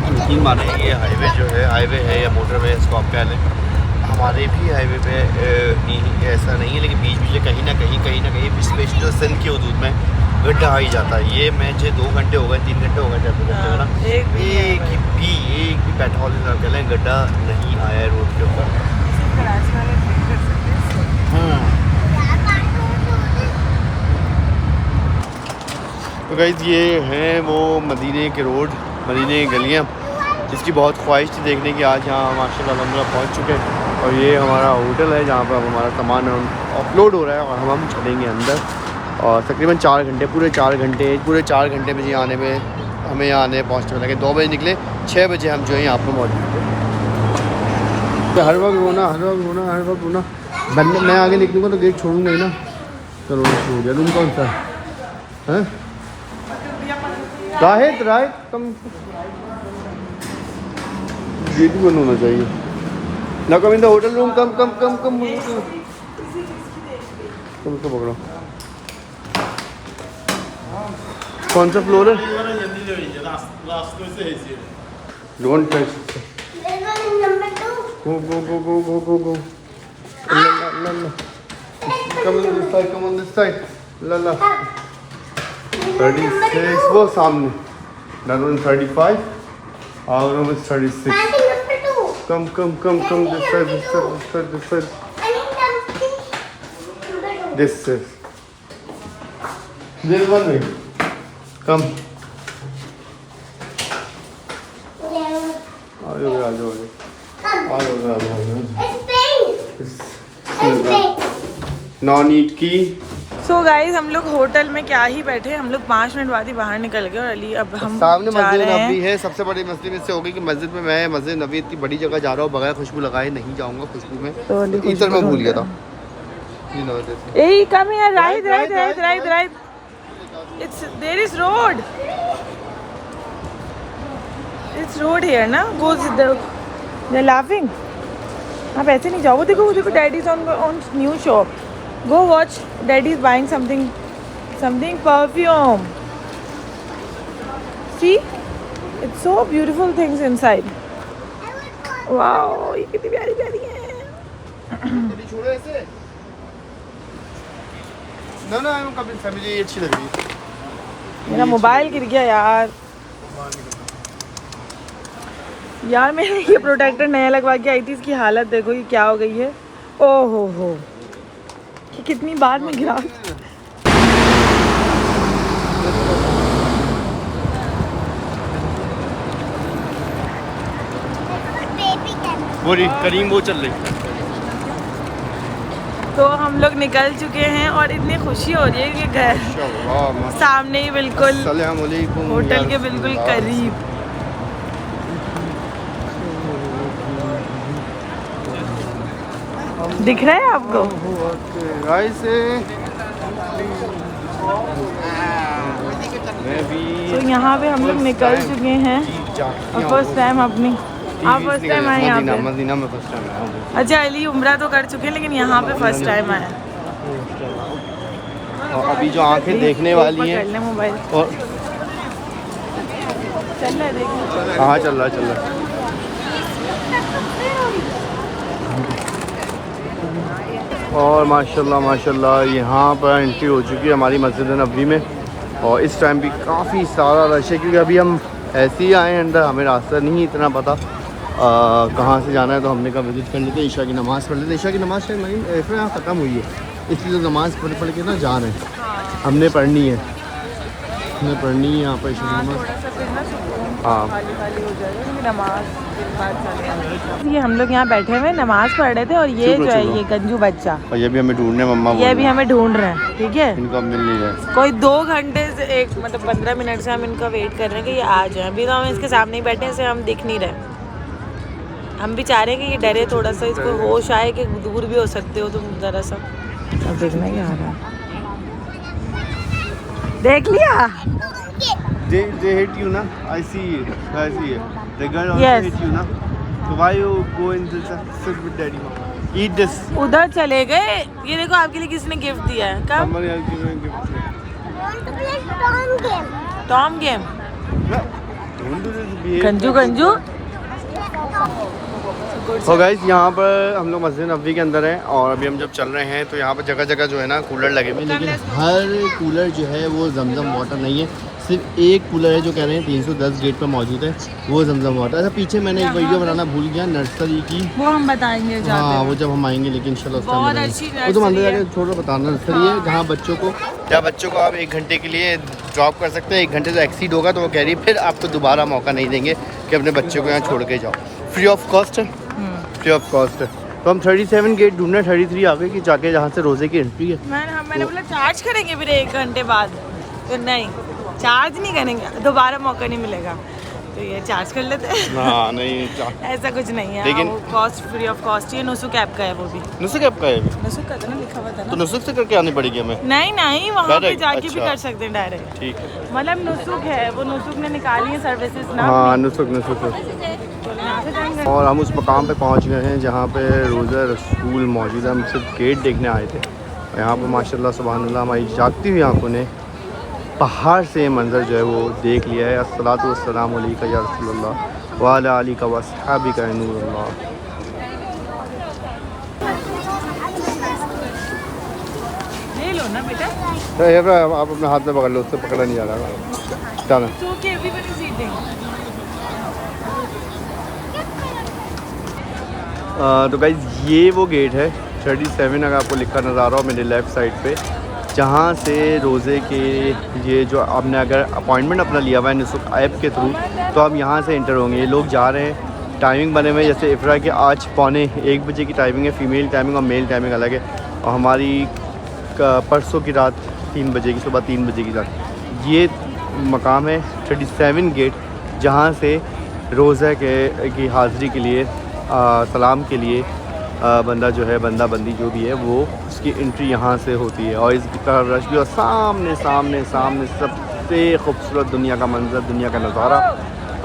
Speaker 2: यकीन माने ये हाईवे जो है, हाईवे है या मोटरवे इसको आप कह लें, हमारे भी हाईवे पे ऐसा नहीं है, लेकिन बीच बीच में कहीं ना कहीं स्पेशली जो सिंध के हदूद में गड्ढा आ ही जाता है। ये मैं 2 घंटे हो गए 3 घंटे हो गए चलते चलते ना, एक भी पेट्रोल कह लें गड्ढा नहीं आया है रोड के ऊपर। तो गाइस ये हैं वो मदीने के रोड, मदीने की गलियाँ, जिसकी बहुत ख्वाहिश थी देखने की। आज यहाँ माशाल्लाह अल्हम्दुलिल्लाह पहुँच चुके हैं और ये हमारा होटल है जहाँ पर अब हमारा सामान ऑफलोड हो रहा है और हम चलेंगे अंदर। और तकरीबन 4 घंटे पूरे 4 घंटे में यहाँ आने में हमें यहाँ आने पहुँचने में लगे। 2 बजे निकले, 6 बजे हम जो है यहाँ पर मौजूद थे। हर वक्त रोना, हर वक्त रोना, हर वक्त रोना। मैं आगे निकलूँगा तो गेट छोड़ूंगा ही ना। चलो हो गया। रूम कौन सा है? राहित कम, गेट भी बंद होना चाहिए ना। कम इन द होटल रूम, कम कम कम कम कम उसको पकड़ो। कौन सा फ्लोर है? Don't touch. Go go go go go go go. Come on this side, come on this side. La. 36, वो सामने. That one 35. Our room is 36. Come this side. This is. This one way. Come. आ जाओ। Non ईट की।
Speaker 1: So guys हम लोग hotel में क्या ही बैठे, हम लोग 5 मिनट बाद ही बाहर निकल गए और अली अब हम
Speaker 2: सामने
Speaker 1: जा
Speaker 2: मस्जिद
Speaker 1: रहे
Speaker 2: नबी
Speaker 1: हैं।
Speaker 2: है। सबसे बड़ी मसले में से होगी कि मस्जिद में मैं मस्जिद नबी इतनी बड़ी जगह जा रहा हूँ, बगैर खुशबू लगाए नहीं जाऊँगा। खुशबू में
Speaker 1: तो अली
Speaker 2: इधर मैं भूल गया था।
Speaker 1: Hey, come here, right. There is road. It's road here, ना? Goes they're laughing. आप ऐसे नहीं जाओ। वो देखो Daddy's on new shop. Go watch. Daddy's buying something perfume. See? It's so beautiful things inside. Wow, ये कितनी प्यारी है।
Speaker 2: छोड़ो ऐसे। ना कभी फैमिली अच्छी लग रही है।
Speaker 1: मेरा मोबाइल गिर गया यार मैंने ये प्रोटेक्टर नया लगवा के आई थी, इसकी हालत देखो ये क्या हो गई है। ओहो हो, कि कितनी बार मैं गिरा।
Speaker 2: वो करीम वो चल रही।
Speaker 1: तो हम लोग निकल चुके हैं और इतनी खुशी हो रही है कि घर सामने ही बिल्कुल होटल के बिल्कुल करीब। दिख रहा है आपको? तो यहाँ पे हम लोग निकल चुके हैं और फर्स्ट टाइम अपनी आप फर्स्ट टाइम आए यहाँ पे?
Speaker 2: मदीना में फर्स्ट टाइम आया।
Speaker 1: अच्छा अली उम्रा तो कर चुके हैं लेकिन यहाँ पे फर्स्ट टाइम आया।
Speaker 2: और अभी जो आंखें देखने वाली हैं
Speaker 1: मोबाइल
Speaker 2: और
Speaker 1: चल रहा है देखो।
Speaker 2: हाँ चल रहा है। और माशाल्लाह यहाँ पर एंट्री हो चुकी है हमारी मस्जिद नबवी में। और इस टाइम भी काफ़ी सारा रश है क्योंकि अभी हम ऐसे ही आए हैं अंदर, हमें रास्ता नहीं इतना पता कहाँ से जाना है। तो हमने कहा विजिट कर लेते, ईशा की नमाज़ पढ़ लेते। ईशा की नमाज़ शायद यहाँ ख़त्म हुई है, इसलिए तो नमाज़ पढ़ के ना जा रहे हैं। हमने पढ़नी है यहाँ पर ईशा की नमाज़। हाँ ये हम लोग यहाँ बैठे हुए नमाज़ पढ़ रहे थे और ये जो है ये गंजू बच्चा और ये भी हमें ढूंढने मम्मा
Speaker 1: ये भी हमें ढूंढ रहे हैं। ठीक है,
Speaker 2: इनको मिल नहीं रहा।
Speaker 1: कोई 2 घंटे से 15 मिनट से हम इनका वेट कर रहे हैं कि ये आ जाए। अभी तो हम इसके सामने ही बैठे हैं, इसे हम दिख नहीं रहे। हम भी चाह रहे हैं कि ये डरे थोड़ा सा, इसको होश आए कि दूर भी हो सकते हो तुम ज़रा सा। अब देखना ही आ रहा है। देख लिया?
Speaker 2: They hate you ना? I see it. The girl also
Speaker 1: Yes.
Speaker 2: hate you ना? So why you go in this sit with daddy? Eat this.
Speaker 1: उधर चले गए। ये देखो आपके लिए किसने गिफ्ट दिया है। कब?
Speaker 2: हमारे यहाँ की गिफ्ट
Speaker 1: टॉम गेम। गंजू
Speaker 2: तो गाइस यहाँ पर हम लोग मस्जिद नबवी के अंदर हैं और अभी हम जब चल रहे हैं तो यहाँ पर जगह जगह जो है ना कूलर लगे हुए हैं, लेकिन हर कूलर जो है वो जमजम वाटर नहीं है। सिर्फ एक कूलर है जो कह रहे हैं 310 गेट पर मौजूद है, वो जमजम वाटर। अच्छा पीछे मैंने एक वीडियो बनाना भूल गया नर्सरी की,
Speaker 1: वो हम बताएंगे।
Speaker 2: हाँ वो जब हम आएंगे, लेकिन इंशाल्लाह
Speaker 1: बहुत अच्छी
Speaker 2: वो तो अंदर जाकर थोड़ा बताना। नर्सरी है जहाँ बच्चों को आप 1 घंटे के लिए ड्रॉप कर सकते हैं। 1 घंटे से एक्सीड होगा तो वो कह रही है फिर आपको दोबारा मौका नहीं देंगे कि अपने बच्चों को यहाँ छोड़ के जाओ। फ्री ऑफ कॉस्ट है। तो हम 37 गेट ढूंढना, 33 आ गए कि जाके जहाँ से रोज़े की एंट्री है।
Speaker 1: मैंने बोला चार्ज करेंगे फिर 1 घंटे बाद, तो नहीं चार्ज नहीं करेंगे, दोबारा मौका नहीं मिलेगा। तो ये चार्ज कर लेते हैं।
Speaker 2: हाँ नहीं
Speaker 1: ऐसा कुछ नहीं है,
Speaker 2: लेकिन-
Speaker 1: वो कॉस्ट फ्री ऑफ कॉस्ट ही है। नुसुक ऐप का है वो भी।
Speaker 2: नुसुक ऐप का है अभी?
Speaker 1: नुसुक का तो ना लिखा हुआ था
Speaker 2: तो
Speaker 1: ना।
Speaker 2: नुसुक से करके आनी पड़ेगी हमें?
Speaker 1: नहीं वहाँ पे
Speaker 2: Direct?
Speaker 1: जाके भी
Speaker 2: अच्छा।
Speaker 1: कर सकते हैं डायरेक्ट।
Speaker 2: ठीक है।
Speaker 1: मतलब नुसुक है, वो नुसुक ने निकाली है सर्विसेज ना।
Speaker 2: हाँ नुसुक नुसुक।
Speaker 1: तो यहाँ से जाएंगे।
Speaker 2: और हम उस मकाम पे पहुंच गए हैं जहाँ पे रोज़ा रसूल मौजूद है। हम सिर्फ गेट देखने आए थे। और यहाँ पे माशाल्लाह सुभान अल्लाह हमारी जागती हुई आंखों ने पहाड़ से ये मंज़र जो है वो देख लिया है। अस्सलातु वस्सलामु अलैका या रसूलल्लाह व अला आलिका व अस्हाबिका या नूरल्लाह।
Speaker 1: ले लो ना बेटा।
Speaker 2: आप अपने हाथ में पकड़ लो, उससे पकड़ा नहीं जा रहा। चलो
Speaker 1: तो के अभी बड़ी सीट देंगे।
Speaker 2: तो गाइज ये वो गेट है 37 अगर आपको लिखा नज़र आ रहा हो मेरे लेफ़्ट साइड पे, जहाँ से रोज़े के ये जो आपने अगर अपॉइंटमेंट अपना लिया हुआ है नुसुक ऐप के थ्रू, तो आप यहाँ से इंटर होंगे। ये लोग जा रहे हैं, टाइमिंग बने हुए हैं जैसे इफ्रा के आज 12:45 बजे की टाइमिंग है, फ़ीमेल टाइमिंग और मेल टाइमिंग अलग है। और हमारी परसों की रात 3 बजे की, सुबह 3 बजे की रात। ये मकाम है 37 गेट, जहाँ से रोज़ा की हाज़िरी के लिए सलाम के लिए बंदा जो है, बंदा बंदी जो भी है वो उसकी एंट्री यहाँ से होती है। और इसकी तरफ रश भी, और सामने सामने सामने सबसे खूबसूरत दुनिया का मंजर, दुनिया का नज़ारा,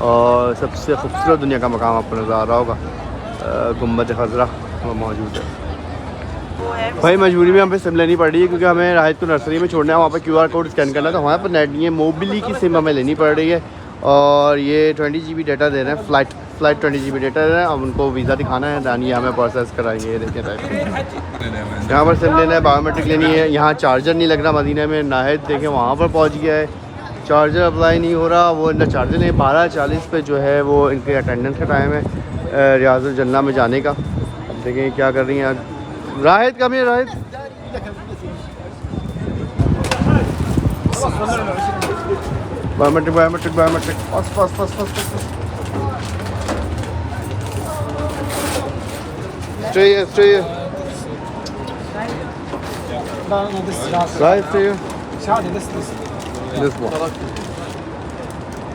Speaker 2: और सबसे खूबसूरत दुनिया का मकाम आपको नज़र आ रहा होगा, गुम्बद खज़रा वो मौजूद है। भाई मजबूरी में हमें सिम लेनी पड़ रही है क्योंकि हमें राहत को नर्सरी में छोड़ना है, वहाँ पर QR कोड स्कैन करना है, तो हमारे पर नेट नहीं है। मोबिली की सिम हमें लेनी पड़ रही है और ये 20 GB डाटा दे रहे हैं, फ्लाइट 20 GB डाटा दे रहे हैं। अब उनको वीज़ा दिखाना है, दानिया हमें प्रोसेस कराएंगे। ये देखें यहाँ पर सिम लेना है, बायोमेट्रिक लेनी है। यहाँ चार्जर नहीं लग रहा मदीना में। नाहिद देखें वहाँ पर पहुँच गया है, चार्जर अप्लाई नहीं हो रहा, वो इनका चार्जर नहीं। 12:40 पे जो है वो इनके अटेंडेंस का टाइम है रियाजुल जन्ना में जाने का। अब देखें क्या कर रही हैं। राहिद कम है, राहिद बायोमेट्रिक बायोमेट्रिक बायोमेट्रिक फस फस फस फस फस। Stay here, stay here. Right, stay here. This one.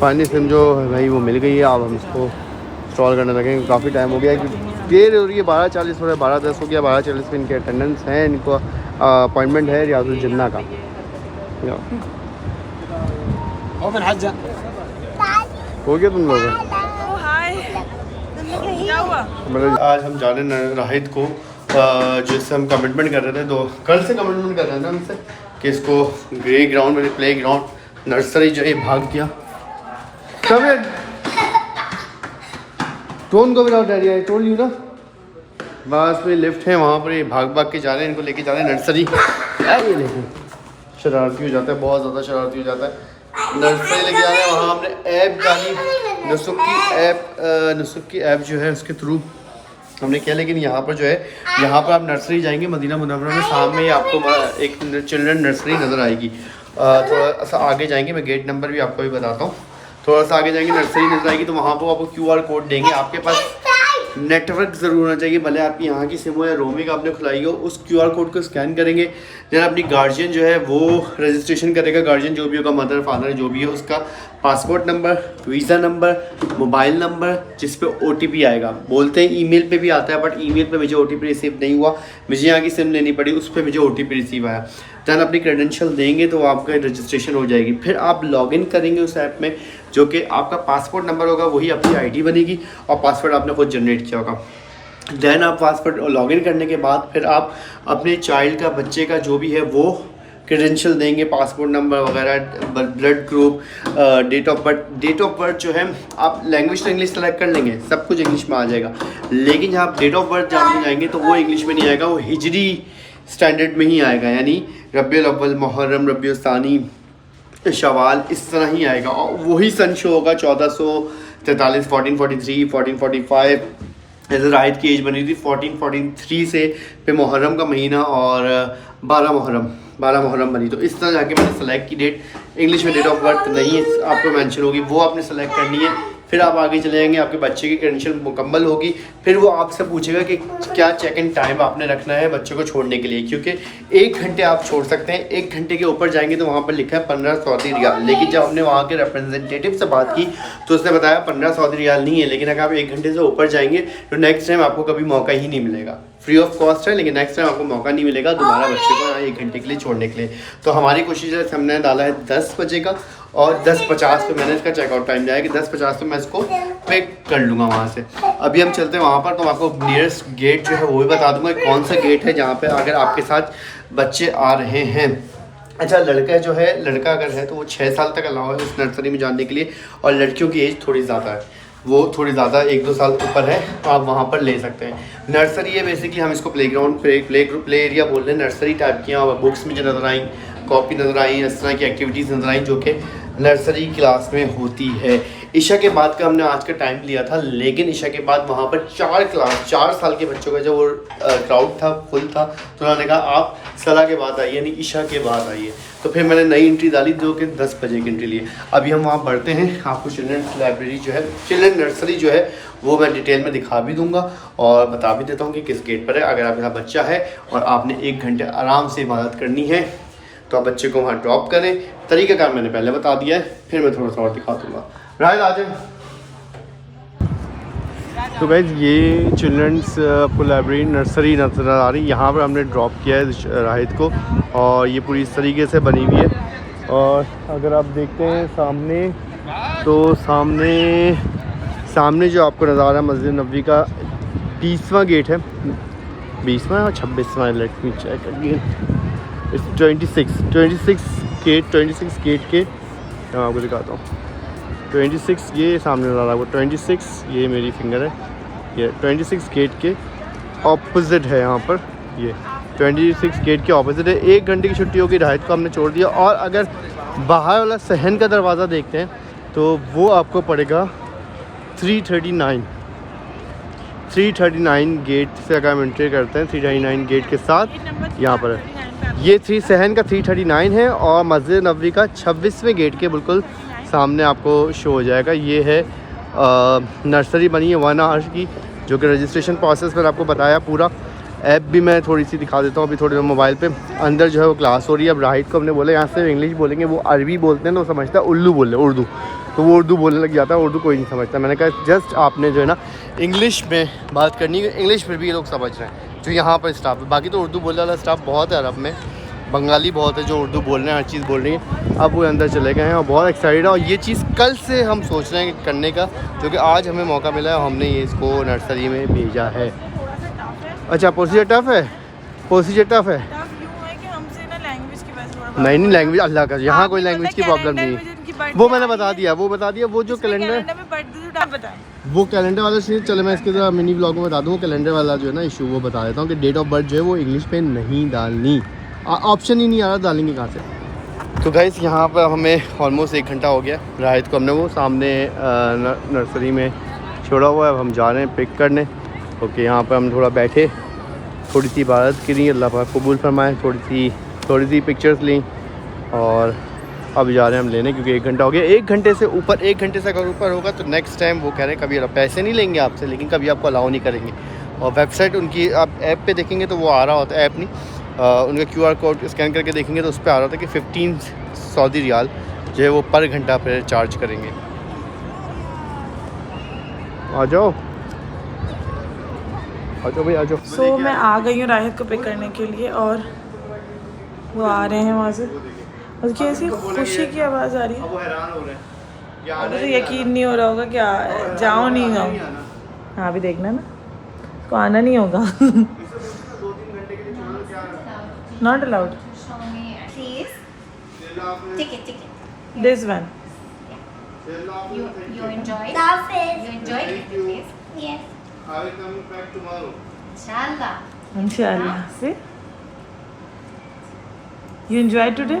Speaker 2: Finally SIM जो है भाई वो मिल गई है। अब हम इसको इंस्टॉल करने लगेंगे। काफ़ी टाइम हो गया है कि देर हो रही है, 12:40 हो रहा है, 12:10 हो गया। 12:40 पे इनके अटेंडेंस है, इनको अपॉइंटमेंट है रियाजुल जन्ना का। हो गया तुम लोग?
Speaker 1: क्या हुआ?
Speaker 2: मतलब आज हम जा रहे हैं राहिद को जिससे हम कमिटमेंट कर रहे थे, तो कल से कमिटमेंट कर रहे थे हमसे कि इसको ग्रे ग्राउंड में, प्ले ग्राउंड, नर्सरी जो है भाग गया। टोन को without daddy, I told you ना। बस में लिफ्ट है, वहाँ पर ये भाग भाग के जा रहे हैं, इनको लेके जा रहे हैं नर्सरी। ये देखो शरारती हो जाता है, बहुत ज़्यादा शरारती हो जाता है। नर्सरी लेके जा रहे हैं, वहाँ हमने ऐप डाली, नुसुक की ऐप जो है उसके थ्रू हमने किया। लेकिन यहाँ पर जो है, यहाँ पर आप नर्सरी जाएंगे मदीना मुनव्वरा में, सामने ही आपको एक चिल्ड्रन नर्सरी नज़र आएगी। थोड़ा सा आगे जाएंगे, मैं गेट नंबर भी आपको भी बताता हूँ। थोड़ा सा आगे जाएंगे नर्सरी नज़र आएगी, तो वहाँ पर आपको QR कोड देंगे। आपके पास नेटवर्क ज़रूर होना चाहिए, भले आपकी यहाँ की सिम हो या रोमिंग आपने खुलाई हो। उस QR कोड को स्कैन करेंगे, देन अपनी गार्जियन जो है वो रजिस्ट्रेशन करेगा। गार्जियन जो भी होगा, मदर फादर जो भी है, उसका passport number, visa number, mobile number, जिस पे OTP आएगा। बोलते हैं ईमेल पे भी आता है, बट ईमेल पे मुझे OTP रिसीव नहीं हुआ। मुझे यहाँ की सिम लेनी पड़ी, उस पर मुझे OTP रिसीव आया। दैन अपनी क्रेडेंशियल देंगे तो आपका रजिस्ट्रेशन हो जाएगी। फिर आप लॉगिन करेंगे उस ऐप में, जो कि आपका पासपोर्ट नंबर होगा, वही आपकी ID बनेगी और पासवर्ड आपने खुद जनरेट किया होगा। दैन आप पासवर्ड लॉगिन करने के बाद फिर आप अपने चाइल्ड का, बच्चे का जो भी है वो क्रेडेंशियल देंगे, पासपोर्ट नंबर वगैरह, blood group, date of birth. Date of birth जो है आप लैंग्वेज तो इंग्लिश सेलेक्ट कर लेंगे, सब कुछ इंग्लिश में आ जाएगा। लेकिन जहाँ आप डेट ऑफ बर्थ जानने जाएंगे तो वो इंग्लिश में नहीं आएगा, वो हिजरी स्टैंडर्ड में ही आएगा, यानी रबीउल अव्वल, मुहर्रम, रबीउल सानी, शवाल, इस तरह ही आएगा। और वही सन शो होगा 1443, 1443, 1445। ऐसे राहिद की एज बनी थी 1443 से, फिर मुहर्रम का महीना और 12 मुहर्रम बनी। तो इस तरह जाके मैंने सेलेक्ट की डेट। इंग्लिश में डेट ऑफ बर्थ नहीं आपको मेंशन होगी, वो आपने सेलेक्ट करनी है। फिर आप आगे चले जाएंगे, आपके बच्चे की क्रेडेंशियल मुकम्मल होगी, फिर वो आपसे पूछेगा कि क्या चेक इन टाइम आपने रखना है बच्चे को छोड़ने के लिए, क्योंकि 1 घंटे आप छोड़ सकते हैं। 1 घंटे के ऊपर जाएंगे तो वहाँ पर लिखा है 15 सऊदी रियाल, लेकिन जब हमने वहाँ के रिप्रेजेंटेटिव से बात की तो उसने बताया 15 सऊदी रियाल नहीं है, लेकिन अगर आप 1 घंटे से ऊपर जाएंगे तो नेक्स्ट टाइम आपको कभी मौका ही नहीं मिलेगा। फ्री ऑफ कॉस्ट है, लेकिन नेक्स्ट टाइम आपको मौका नहीं मिलेगा दोबारा बच्चे को यहाँ 1 घंटे के लिए छोड़ने के लिए। तो हमारी कोशिश है, हमने डाला है 10 बजे का, और 10:50 पे मैंने इसका चेकआउट टाइम दिया है कि 10:50 पे मैं इसको पे कर लूँगा वहाँ से। अभी हम चलते हैं वहाँ पर, तो आपको नियरेस्ट गेट जो है वो भी बता दूँगा कौन सा गेट है जहाँ पे अगर आपके साथ बच्चे आ रहे हैं। अच्छा, लड़का जो है, लड़का अगर है तो वो 6 साल तक अलाउ है इस नर्सरी में जाने के लिए, और लड़कियों की एज थोड़ी ज़्यादा है, वो थोड़ी ज़्यादा 1-2 साल ऊपर है, तो आप वहाँ पर ले सकते हैं। नर्सरी है बेसिकली, हम इसको प्लेग्राउंड प्ले एरिया बोल रहे हैं। नर्सरी टाइप की यहाँ बुक्स मुझे नज़र आई, कॉपी नज़र आई, इस तरह की एक्टिविटीज़ नज़र आई जो कि नर्सरी क्लास में होती है। ईशा के बाद का हमने आज का टाइम लिया था, लेकिन ईशा के बाद वहाँ पर 4 साल के बच्चों का जो वो क्राउड था, फुल था, तो उन्होंने कहा आप सलाह के बाद आइए, यानी ईशा के बाद आइए। तो फिर मैंने नई एंट्री डाली जो कि 10 बजे की एंट्री लिए। अभी हम वहाँ बढ़ते हैं, आपको चिल्ड्रंस लाइब्रेरी जो है, चिल्ड्रन नर्सरी जो है वो मैं डिटेल में दिखा भी दूंगा और बता भी देता हूँ कि किस गेट पर है। अगर आपके साथ बच्चा है और आपने 1 घंटे आराम से इबादत करनी है तो आप बच्चे को वहाँ ड्रॉप करें। तरीक़ाकार मैंने पहले बता दिया है, फिर मैं थोड़ा सा और दिखा दूँगा। राहिल आ जाए। तो गाइज़ ये चिल्ड्रंस आपको लाइब्रेरी नर्सरी नज़र आ रही, यहाँ पर हमने ड्रॉप किया है राहिद को, और ये पूरी इस तरीके से बनी हुई है। और अगर आप देखते हैं सामने, तो सामने जो आपको नज़र आ रहा है मस्जिद नबवी का 20वां गेट है, 20वां और 26वां, let me check again, 26 gate के आपको दिखाता हूँ। 26 ये सामने नज़र आ रहा है, 26 ये मेरी फिंगर है, ये 26 गेट के ऑपोजिट है यहाँ पर, ये 26 गेट के ऑपोजिट है। 1 घंटे की छुट्टी होगी, राहिद को हमने छोड़ दिया। और अगर बाहर वाला सहन का दरवाज़ा देखते हैं तो वो आपको पड़ेगा 339 गेट से अगर हम एंट्री करते हैं, 339 गेट के साथ यहाँ पर है। ये सहन का 339 है, और मस्जिद नबवी का 26वें गेट के बिल्कुल सामने आपको शो हो जाएगा। ये है नर्सरी बनी है 1 आवर की, जो कि रजिस्ट्रेशन प्रोसेस पर आपको बताया पूरा। ऐप भी मैं थोड़ी सी दिखा देता हूँ अभी थोड़ी देर मोबाइल पे। अंदर जो है वो क्लास हो रही है। अब राहिद को हमने बोला यहाँ से इंग्लिश बोलेंगे, वो अरबी बोलते हैं तो समझता है उर्दू बोल रहे, उर्दू, तो वो उर्दू बोलने लग जाता है, उर्दू कोई नहीं समझता। मैंने कहा जस्ट आपने जो है ना इंग्लिश में बात करनी है, इंग्लिश फिर भी ये लोग समझ रहे हैं जो यहाँ पर स्टाफ है। बाकी तो उर्दू बोलने वाला स्टाफ बहुत है अरब में, बंगाली बहुत है जो उर्दू बोल रहे हैं, हर चीज़ बोल रही है। अब वो अंदर चले गए हैं और बहुत एक्साइटेड है, और ये चीज़ कल से हम सोच रहे हैं करने का, जो कि आज हमें मौका मिला है और हमने ये इसको नर्सरी में भेजा है। अच्छा, प्रोसीजर टफ़ है, प्रोसीजर टफ़ है। नहीं, लैंग्वेज अल्लाह का, यहाँ कोई लैंग्वेज की प्रॉब्लम नहीं है, वो मैंने बता दिया, वो जो कैलेंडर, वो कैलेंडर वाला सीन, चले मैं इसके ज़रा मिनी ब्लॉग में बता दूँ। कैलेंडर वाला जो है ना इशू, वो बता देता हूँ कि डेट ऑफ बर्थ जो है वो इंग्लिश पे नहीं डालनी, ऑप्शन ही नहीं आ रहा, डालेंगे कहाँ से। तो गाइस यहाँ पर हमें ऑलमोस्ट 1 घंटा हो गया। राहिद को हमने वो सामने नर्सरी में छोड़ा हुआ है, अब हम जा रहे हैं पिक करने। ओके, यहाँ पर हम थोड़ा बैठे, थोड़ी सी इबादत करी, अल्लाह पाक कबूल फरमाए, थोड़ी सी पिक्चर्स ली, और अब जा रहे हैं हम लेने, क्योंकि 1 घंटा हो गया। 1 घंटे से ऊपर, 1 घंटे से अगर ऊपर होगा तो नेक्स्ट टाइम वो कह रहे हैं कभी पैसे नहीं लेंगे आपसे, लेकिन कभी आपको अलाउ नहीं करेंगे। और वेबसाइट उनकी आप ऐप पे देखेंगे तो वो आ रहा होता है, ऐप नहीं, उनका QR कोड स्कैन करके देखेंगे तो उस पर आ रहा था कि 15 सऊदी रियाल जो है वो पर घंटा पर चार्ज करेंगे। आ जाओ भाई, आ जाओ।
Speaker 1: सो मैं आ गई हूँ राहिद को पिक करने के लिए, और वो आ रहे हैं वहाँ से, उसकी ऐसी खुशी की आवाज़ आ रही है,
Speaker 2: वो हैरान हो रहे हैं,
Speaker 1: मुझे तो यकीन नहीं हो रहा होगा क्या जाऊँ नहीं जाऊँ। हाँ, अभी देखना ना, उसको आना नहीं होगा। Not allowed.
Speaker 5: Show me, please. Ticket.
Speaker 1: This one.
Speaker 5: You enjoy? You enjoy? Please. Yes.
Speaker 2: I will come back tomorrow.
Speaker 5: Inshallah.
Speaker 1: Inshallah. See? You enjoyed today?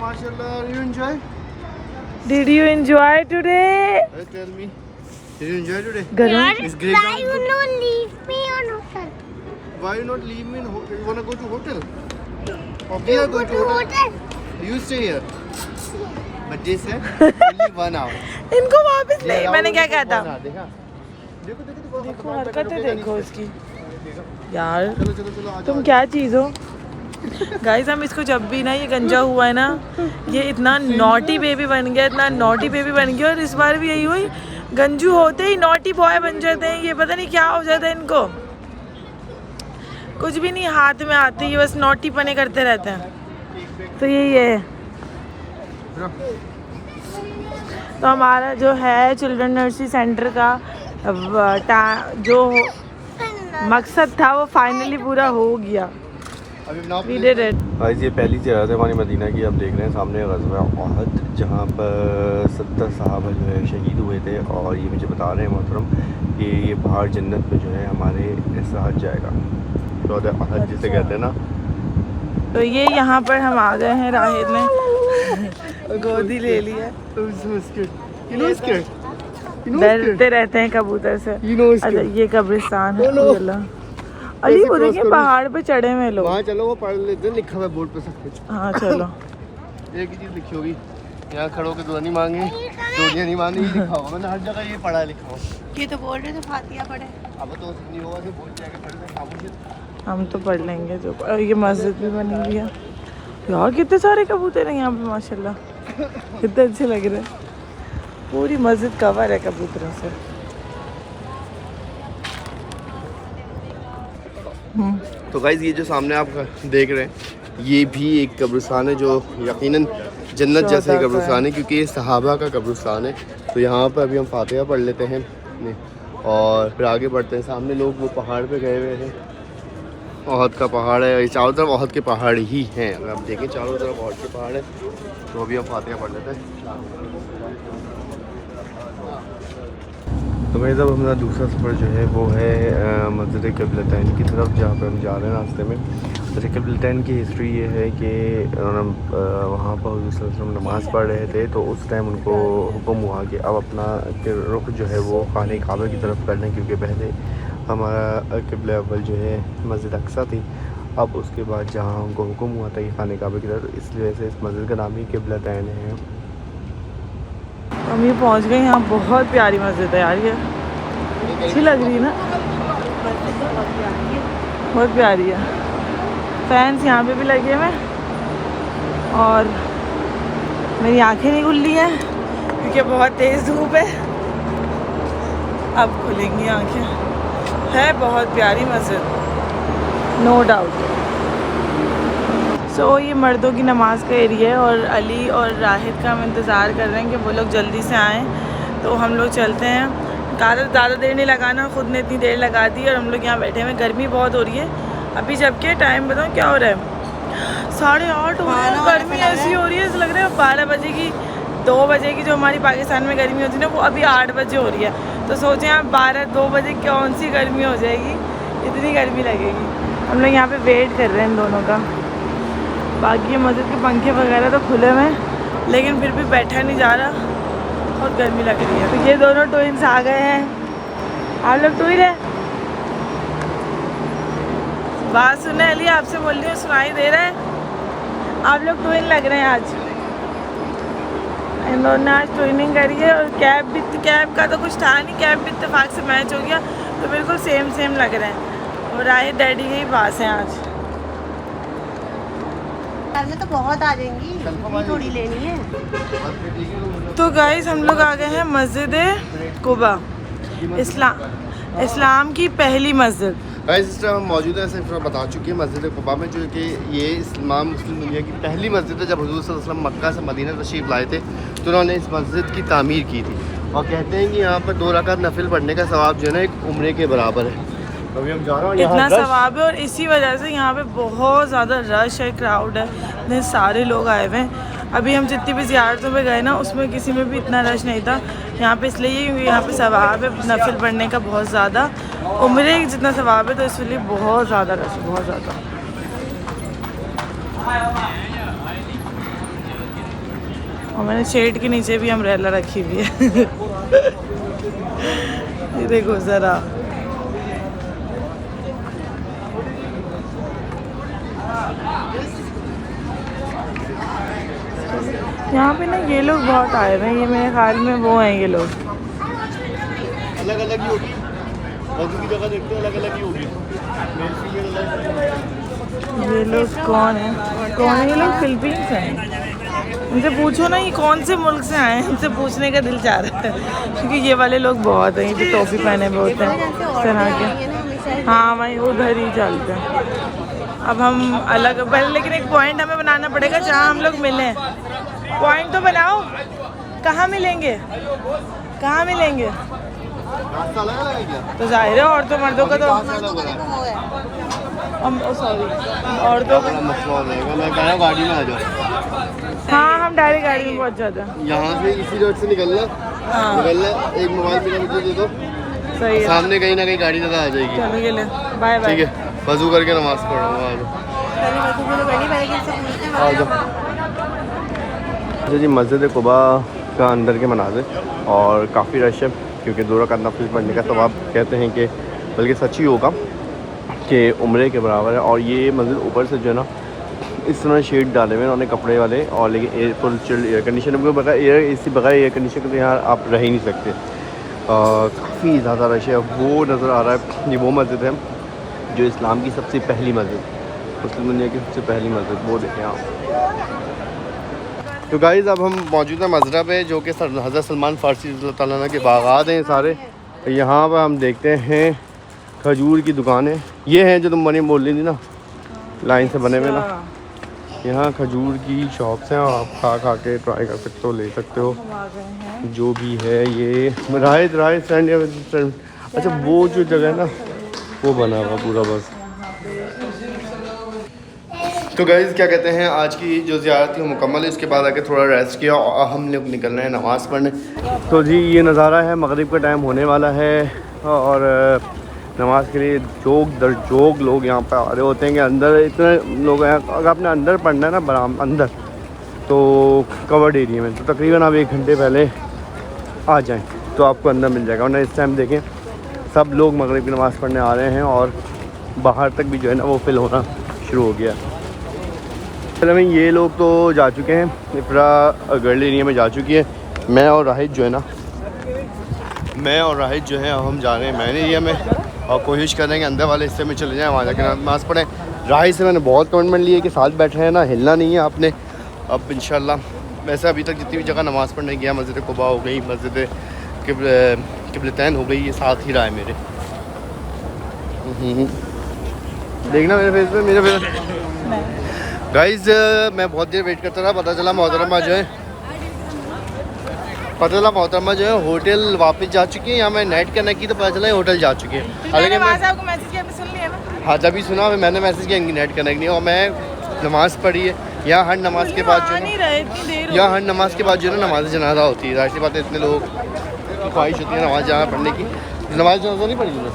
Speaker 2: MashaAllah, you enjoy?
Speaker 1: Did you enjoy today?
Speaker 2: Tell me, did you enjoy today?
Speaker 1: Garam?
Speaker 2: It's great.
Speaker 6: Why you not leave me on hotel?
Speaker 2: Why you not leave me in hotel? You wanna go to hotel? We are going to hotel. You stay here. But they said only 1 hour.
Speaker 1: इनको वापस नहीं, मैंने क्या कहा था?
Speaker 2: देखा?
Speaker 1: देखो हरकतें देखो इसकी यार,
Speaker 2: चलो चलो चलो
Speaker 1: तुम क्या चीज़ हो गाइस। हम इसको जब भी ना ये गंजा हुआ है ना, ये इतना नॉटी बेबी बन गया, इतना नॉटी बेबी बन गया। और इस बार भी यही हुई, गंजू होते ही नॉटी बॉय बन जाते हैं। ये पता नहीं क्या हो जाता है इनको, कुछ भी नहीं हाथ में आते, ये बस नॉटी पने करते रहते हैं। तो यही है। तो हमारा जो है चिल्ड्रन नर्सरी सेंटर का जो मकसद था वो फाइनली पूरा हो गया। We did it.
Speaker 2: गाइस ये पहली जगह है हमारी मदीना की, आप देख रहे हैं सामने ग़ज़वा ओहद, जहाँ पर 70 सहाबा जो है शहीद हुए थे। और ये मुझे बता रहे हैं मोहतरम कि ये बाहर जन्नत में जो है हमारे ऐसा हज जाएगा, रौज़ा ओहद जिसे कहते हैं ना।
Speaker 1: तो ये यहाँ पर हम आ गए हैं, राहिद ने गोदी ले लिया। डरते रहते हैं कबूतर से। अच्छा ये कब्रिस्तान है। अली वो देखिए पहाड़ पे चढ़े हुए लोग।
Speaker 2: वहाँ चलो, वो पढ़ लेते हैं, लिखा हुआ है बोर्ड पे सब कुछ।
Speaker 1: हाँ चलो।
Speaker 2: एक ही चीज़ लिखी होगी, यहाँ खड़ो के दुआ नहीं मांगे, दुनिया नहीं मांगी, ये लिखा होगा। मैंने हर जगह ये पढ़ा लिखा हो।
Speaker 5: ये तो बोल रहे थे फातिहा पढ़े।
Speaker 2: अब तो नहीं होगा तो बोल जाएगा, पढ़ ले खामोश।
Speaker 1: हम तो पढ़ लेंगे जो। और ये मस्जिद भी बनी हुई है यार, कितने सारे कबूतर हैं यहाँ पे माशाल्लाह, कितने अच्छे लग रहे हैं। पूरी मस्जिद कवर है कबूतरों से।
Speaker 2: तो गाइज़ ये जो सामने आप देख रहे हैं, ये भी एक कब्रिस्तान है जो यकीनन जन्नत जैसे कब्रिस्तान है, क्योंकि ये सहाबा का कब्रिस्तान है। तो यहाँ पर अभी हम फातिहा पढ़ लेते हैं और फिर आगे बढ़ते हैं। सामने लोग वो पहाड़ पे गए हुए हैं, ओहद का पहाड़ है, ये चारों तरफ ओहद के पहाड़ ही हैं। अगर आप देखें चारों तरफ ओहद के पहाड़ है। तो अभी हम फातिहा पढ़ लेते हैं। तो मेरे साहब हमारा दूसरा सफ़र जो है वो है मस्जिद क़िबलतैन की तरफ, जहाँ पर हम जा रहे हैं रास्ते में। मस्जिद क़िबलतैन की हिस्ट्री ये है कि वहाँ पर हुज़ूर सल्लल्लाहु अलैहि वसल्लम नमाज़ पढ़ रहे थे, तो उस टाइम उनको हुक्म हुआ कि अब अपना रुख जो है वो खाने काबा की तरफ कर लें, क्योंकि पहले हमारा क़िबला अव्वल जो है मस्जिद अक्सा थी। अब उसके बाद जहाँ उनको हुक्म हुआ था कि खाने काबा की तरफ, इसलिए वजह से इस मस्जिद का नाम ही क़िबलतैन है।
Speaker 1: हम ये पहुँच गए यहाँ, बहुत प्यारी मस्जिद है यार, ये अच्छी लग रही है ना, बहुत प्यारी है। फैंस यहाँ पे भी लगे हुए हैं और मेरी आंखें नहीं खुल रही हैं क्योंकि बहुत तेज़ धूप है। अब खुलेंगी आंखें। है बहुत प्यारी मस्जिद, नो डाउट। सो ये मर्दों की नमाज़ का एरिया है और अली और राहिद का हम इंतज़ार कर रहे हैं कि वो लोग जल्दी से आएँ तो हम लोग चलते हैं। ज़्यादा देर नहीं लगाना, ख़ुद ने इतनी देर लगा दी और हम लोग यहाँ बैठे हुए। गर्मी बहुत हो रही है अभी, जबकि टाइम बताऊँ क्या हो रहा है, 8:30 हो रहा है। गर्मी ऐसी हो रही है, ऐसा लग रहा है 12 बजे की, 2 बजे की जो हमारी पाकिस्तान में गर्मी होती है ना, वो अभी 8 बजे हो रही है। तो सोचें आप 12-2 बजे कौन सी गर्मी हो जाएगी, इतनी गर्मी लगेगी। हम लोग यहाँ पे वेट कर रहे हैं इन दोनों का। बाकी मस्जिद के पंखे वगैरह तो खुले हुए हैं, लेकिन फिर भी बैठा नहीं जा रहा, बहुत गर्मी लग रही है। तो ये दोनों ट्विन्स आ गए हैं। आप लोग ट्विन है? बात सुने अली, आपसे बोल रही हूँ, सुनाई दे रहा है? आप लोग ट्विन लग रहे हैं आज। इन दोनों ने आज ट्विनिंग करी है और कैब का तो कुछ था नहीं, कैब भी इत्तेफाक से मैच हो गया, तो बिल्कुल सेम लग रहे हैं। और राहिद डैडी के ही पास हैं आज।
Speaker 5: में तो बहुत आ जाएंगी, थोड़ी लेनी है।
Speaker 1: तो गाइस हम लोग आ गए हैं मस्जिद कुबा, इस्लाम की पहली मस्जिद।
Speaker 2: गाइस इस टाइम हम मौजूद हैं, सिर्फ बता चुके हैं मस्जिद कुबा में, जो कि ये इस्लाम मुस्लिम दुनिया की पहली मस्जिद है। जब हुज़ूर सल्लल्लाहु अलैहि वसल्लम मक्का से मदीना तशरीफ़ लाए थे तो उन्होंने इस मस्जिद की तामीर की थी। और कहते हैं कि यहाँ पर 2 रकात नफिल पढ़ने का सवाब जो है ना, एक उम्रे के बराबर है। अभी हम जा रहे हैं,
Speaker 1: इतना सवाब है और इसी वजह से यहाँ पे बहुत ज़्यादा रश है, क्राउड है, इतने सारे लोग आए हुए हैं। अभी हम जितनी भी ज़ियारतों पे गए ना, उसमें किसी में भी इतना रश नहीं था। यहाँ पे इसलिए यहाँ पे सवाब है नफिल पढ़ने का बहुत ज़्यादा, उम्रे जितना सवाब है, तो इसलिए बहुत ज़्यादा रश है, बहुत ज़्यादा। और मैंने शेड के नीचे भी अम्ब्रेला रखी हुई है। ये देखो ज़रा, यहाँ पे ना ये लोग बहुत आए हुए हैं, ये मेरे ख्याल में वो हैं ये लोग।
Speaker 2: अलग अलग ही होगी, वजू की जगह देखते हैं अलग अलग ही होगी।
Speaker 1: ये लोग कौन है ये लोग? फिलीपींस हैं। उनसे पूछो ना ये कौन से मुल्क से आए हैं, उनसे पूछने का दिल चाह रहा है क्योंकि ये वाले लोग बहुत हैं, ये जो टोपी पहने हुए होते हैं इस तरह के। हाँ वहीं उधर ही चलते हैं। अब हम अलग पहले, लेकिन एक पॉइंट हमें बनाना पड़ेगा जहाँ हम लोग मिलें। पॉइंट तो बनाओ, कहाँ मिलेंगे, कहाँ मिलेंगे?
Speaker 2: रास्ता अलग अलग है क्या?
Speaker 1: तो जाहिर है औरतों मर्दों का तो सॉरी औरतों का
Speaker 2: मसला हो जाएगा। मैं कह रहा हूँ गाड़ी में आ जाओ।
Speaker 1: हाँ हम डायरेक्ट गाड़ी में पहुँच जाते हैं।
Speaker 2: यहाँ से इसी रोड से निकलना,
Speaker 1: हाँ
Speaker 2: एक मोबाइल मेरा मुझे दे दो,
Speaker 1: सही है।
Speaker 2: सामने कहीं ना कहीं गाड़ी नजर आ जाएगी।
Speaker 1: चलो ये ले, बाय बाय।
Speaker 2: ठीक है, वजू करके नमाज पढ़ूंगा। आ जाओ। जी मस्जिद कुबा का अंदर के मनाज़िर और काफ़ी रश है क्योंकि 2 रकात नफिल पढ़ने का सवाब कहते हैं कि बल्कि सच ही होगा कि उम्रे के बराबर है। और ये मस्जिद ऊपर से जो है ना इस तरह शेड डाले हुए उन्होंने कपड़े वाले, और लेकिन फुल चिल्ड एयर कंडीशन, बगैर एयर कंडीशन के यहाँ आप रह ही नहीं सकते। काफ़ी ज़्यादा रश है। वो नज़र आ रहा है, ये वो मस्जिद है जो इस्लाम की सबसे पहली मस्जिद, मुस्लिम दुनिया की सबसे पहली मस्जिद, वो देखें आप। तो गाइज़ अब हम मौजूद हैं मज़रा पे जो कि हज़रत सलमान फ़ारसी रज़ियल्लाहु ताला अन्हु के बागात हैं सारे। यहाँ पर हम देखते हैं खजूर की दुकानें, ये हैं जो तुम बनी बोल रही थी ना, लाइन से बने हुए ना। यहाँ खजूर की शॉप्स हैं और आप खा के ट्राई कर सकते हो, ले सकते हो जो भी है। ये राइट स्टैंड। अच्छा वो जो जगह है ना वो बना हुआ पूरा बस। तो गाइज़ क्या कहते हैं, आज की जो ज़ियारत थी वो मुकम्मल है। इसके बाद आके थोड़ा रेस्ट किया और हम लोग निकल रहे हैं नमाज़ पढ़ने। तो जी ये नज़ारा है, मगरिब का टाइम होने वाला है और नमाज के लिए जोग दर जोग लोग यहाँ पर आ रहे होते हैं कि अंदर इतने लोग हैं। अगर आपने अंदर पढ़ना है ना बराम अंदर तो कवर्ड एरिया में, तो तकरीबन आप 1 घंटे पहले आ जाएँ तो आपको अंदर मिल जाएगा। वरना इस टाइम देखें सब लोग मगरिब की नमाज़ पढ़ने आ रहे हैं और बाहर तक भी जो है ना वो फिल होना शुरू हो गया। चलो भाई ये लोग तो जा चुके हैं, इफ्रा गर्ल एरिया में जा चुकी है। मैं और राहिद जो है अब हम जा रहे हैं मैन एरिया में और कोशिश कर रहे हैं कि अंदर वाले हिस्से में चले जाएँ, वहाँ जाकर नमाज़ पढ़ें। राहिद से मैंने बहुत कमिटमेंट ली है कि साथ बैठे हैं ना, हिलना नहीं है आपने। अब इंशाल्लाह वैसे अभी तक जितनी भी जगह नमाज़ पढ़ने गया, मस्जिद कुबा हो गई, मस्जिद किबलतैन हो गई, ये साथ ही रहा है मेरे। देखना मेरे फेस पे, मेरे फेस गाइज़ मैं बहुत देर वेट करता रहा। पता चला मोहतरमा जो है होटल वापस जा चुकी है। यहाँ मैं नेट कनेक्ट की तो पता चला होटल जा चुकी है। हालांकि
Speaker 1: आपको मैसेज किया सुन लिया ना?
Speaker 2: हाँ जब भी सुना मैंने मैसेज किया इनकी नेट कनेक्ट नहीं और मैं नमाज़ पढ़ी है। यहाँ हर नमाज के बाद जो है यहाँ हर नमाज के बाद जो है ना नमाज जनाजा होती है। जाहिर सी बात है इतने लोग की ख्वाहिश होती है नमाज जहाँ पढ़ने की। नमाज जनाजा नहीं पढ़ी उन्होंने,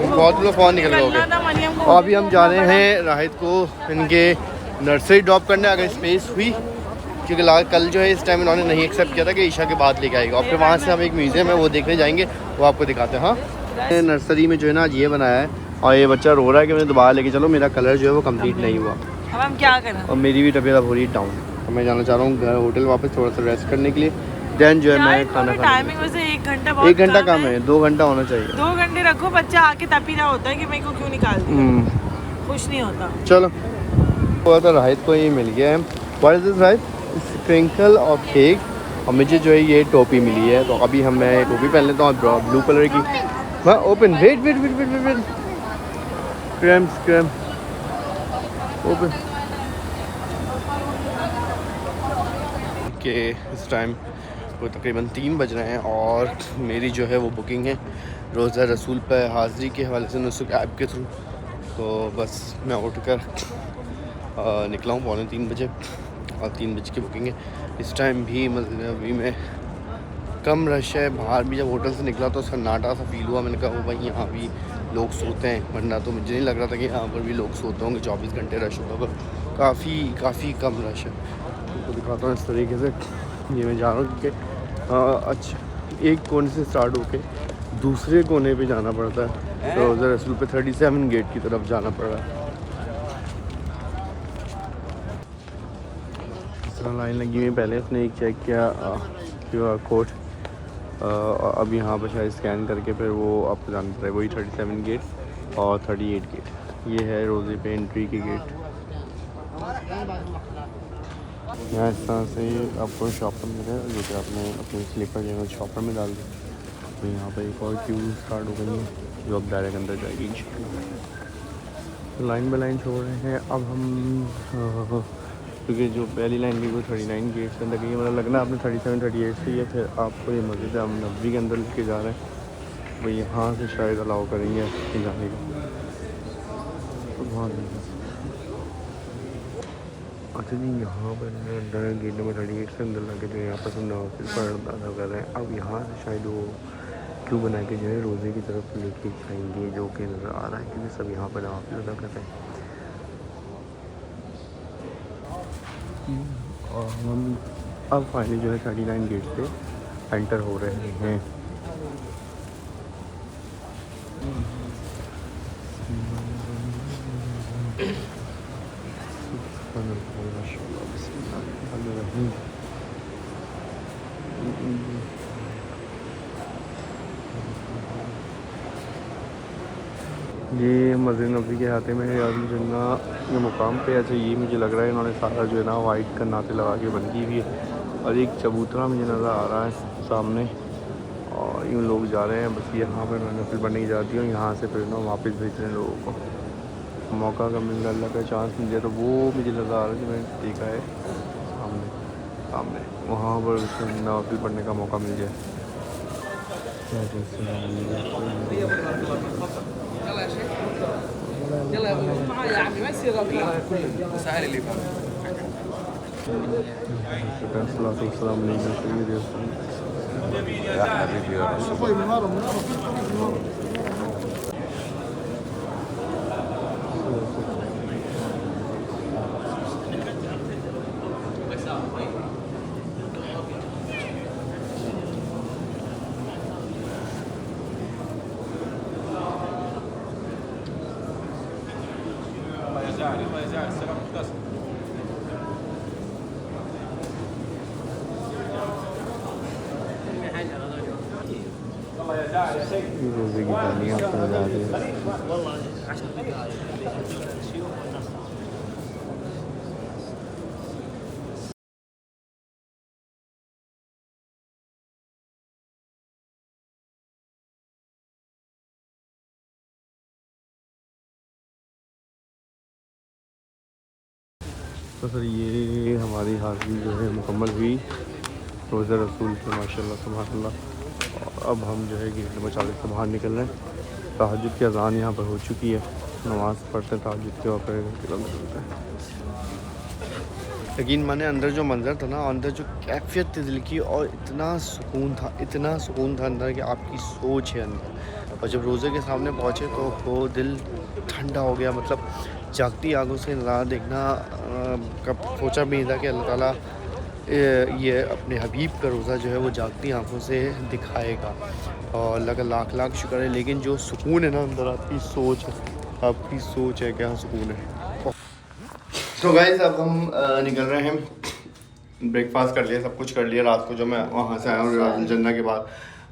Speaker 2: बहुत लोग फ़ौन निकल गए। और अभी हम जा रहे हैं राहिद को इनके नर्सरी ड्रॉप करने, अगर स्पेस हुई, क्योंकि कल जो है इस टाइम इन्होंने नहीं एक्सेप्ट किया था कि ईशा के बाद लेके आएगा। और फिर वहाँ से हम एक म्यूज़ियम है वो देखने जाएंगे, वो आपको दिखाते हैं। हाँ नर्सरी में जो है ना आज ये बनाया है और ये बच्चा रो रहा है कि मुझे दोबारा लेके चलो, मेरा कलर जो है वो कंप्लीट नहीं हुआ।
Speaker 1: अब हम क्या करें?
Speaker 2: और मेरी भी तबीयत हो रही है डाउन, तो मैं जाना चाह रहा हूँ घर होटल वापस थोड़ा सा रेस्ट करने के लिए। देन जो है मैं खाना
Speaker 1: टाइमिंग वैसे 1 घंटा,
Speaker 2: 1 घंटा कम है, 2 घंटा होना चाहिए।
Speaker 1: 2 घंटे रखो, बच्चा आके तब ही रहा होता है कि मेरे को क्यों निकाल दिया, खुश नहीं होता।
Speaker 2: चलो तो राहिद को ये मिल गया है। What is this Rahid? Sprinkle और केक। और मुझे जो है ये टोपी मिली है, तो अभी मैं टोपी पहन लेता हूँ ब्लू कलर की। हाँ ओपन, वेट क्रैम ओपन के। इस टाइम वो तकरीबन 3 बज रहे हैं और मेरी जो है वो बुकिंग है रोज़ा रसूल पर हाज़री के हवाले से नुस्ख ऐप के थ्रू। तो बस मैं उठकर निकला हूँ 2:45 बजे और 3 बजे की बुकिंग है। इस टाइम भी मस्जिद नबवी में कम रश है। बाहर भी जब होटल से निकला तो सन्नाटा सा फील हुआ। मैंने कहा वो भाई यहाँ भी लोग सोते हैं, वरना तो मुझे नहीं लग रहा था कि यहाँ पर भी लोग सोते होंगे, 24 घंटे रश होगा, पर काफ़ी कम रश है। तो दिखाता हूँ इस तरीके से। ये मैं जा रहा हूँ क्योंकि अच्छा एक कोने से स्टार्ट होके दूसरे कोने पे जाना पड़ता है, तो रोज़ा रसूल पे 37 गेट की तरफ जाना पड़ रहा है। लाइन लगी हुई है। पहले उसने एक चेक किया QR कोड, अब यहाँ पर शायद स्कैन करके फिर वो आपको जाना पड़ेगा। वही 37 गेट और 38 गेट, ये है रोज़े पे एंट्री के गेट। यहाँ इस तरह से आपको शॉपर मिले जो कि आपने अपने स्लीपर जो है शॉपर में डाल दी। तो यहाँ पर एक और क्यू स्टार्ट हो गई है जो अब डायरेक्ट अंदर जाएगी इंशाल्लाह। तो लाइन बाय लाइन छोड़ रहे हैं अब हम, क्योंकि जो पहली लाइन थी वो 39 गेट से अंदर गई है। मतलब लगना आपने 37 38 से है। फिर आपको ये मस्जिद हम नबी के अंदर लेके जा रहे हैं। वो यहाँ से शायद अलाउ करेंगे जाने का। अच्छा जी, यहाँ पर अंदर गेट नंबर 38 से अंदर लगे जो यहाँ पर सब नवाफिल पढ़ना कर रहे हैं। अब यहाँ से शायद वो क्यों बना के जो है रोज़े की तरफ लेके जाएंगे, जो कि नज़र आ रहा है क्योंकि सब यहाँ पर नवाफिल अदा कर रहे हैं। और हम अब फाइनली जो है 39 गेट से एंटर हो रहे हैं। ये मस्जिद नबी के हाथे में है अली जन्ना ये मुकाम पे। अच्छा, ये मुझे लग रहा है इन्होंने सारा जो है ना वाइट करनाते लगा के बन की हुई है। और एक चबूतरा मुझे नज़र आ रहा है सामने, और यूँ लोग जा रहे हैं। बस यहाँ पर मैंने फिर बनने की जाती हूँ, यहाँ से फिर ना वापस भेज रहे हैं लोगों को। मौका का मिल अल्लाह का चांस मिल जाए तो वो मुझे नज़र आ रहा है कि मैंने देखा है सामने वहाँ पर नवाफिल पढ़ने का मौका मिल जाए। रोज़े की पानी आपको लगा दे। तो सर ये हमारी हाज़िरी जो है मुकम्मल हुई रोज़ा रसूल के, माशाल्लाह सुभानअल्लाह। और अब हम जो है गेट नंबर 40 से बाहर निकल रहे हैं। तहज्जुद की अज़ान यहाँ पर हो चुकी है, नमाज़ पढ़ते हैं तहज्जुद के और फिर निकलते हैं। यकीन माने अंदर जो मंज़र था ना, अंदर जो कैफियत थी दिल की, और इतना सुकून था अंदर कि आपकी सोच है अंदर। और जब रोज़े के सामने पहुँचे तो वो दिल ठंडा हो गया। मतलब जागती आंखों से नज़ारा देखना कब सोचा भी नहीं था कि अल्लाह ताला ये अपने हबीब का रोज़ा जो है वो जागती आंखों से दिखाएगा। और अल्लाह का लाख लाख शुक्र है। लेकिन जो सुकून है ना अंदर, आपकी सोच है क्या सुकून है। तो गाइस अब हम निकल रहे हैं। ब्रेकफास्ट कर लिया, सब कुछ कर लिया। रात को जो मैं वहाँ से आया हूँ जन्ना के बाद,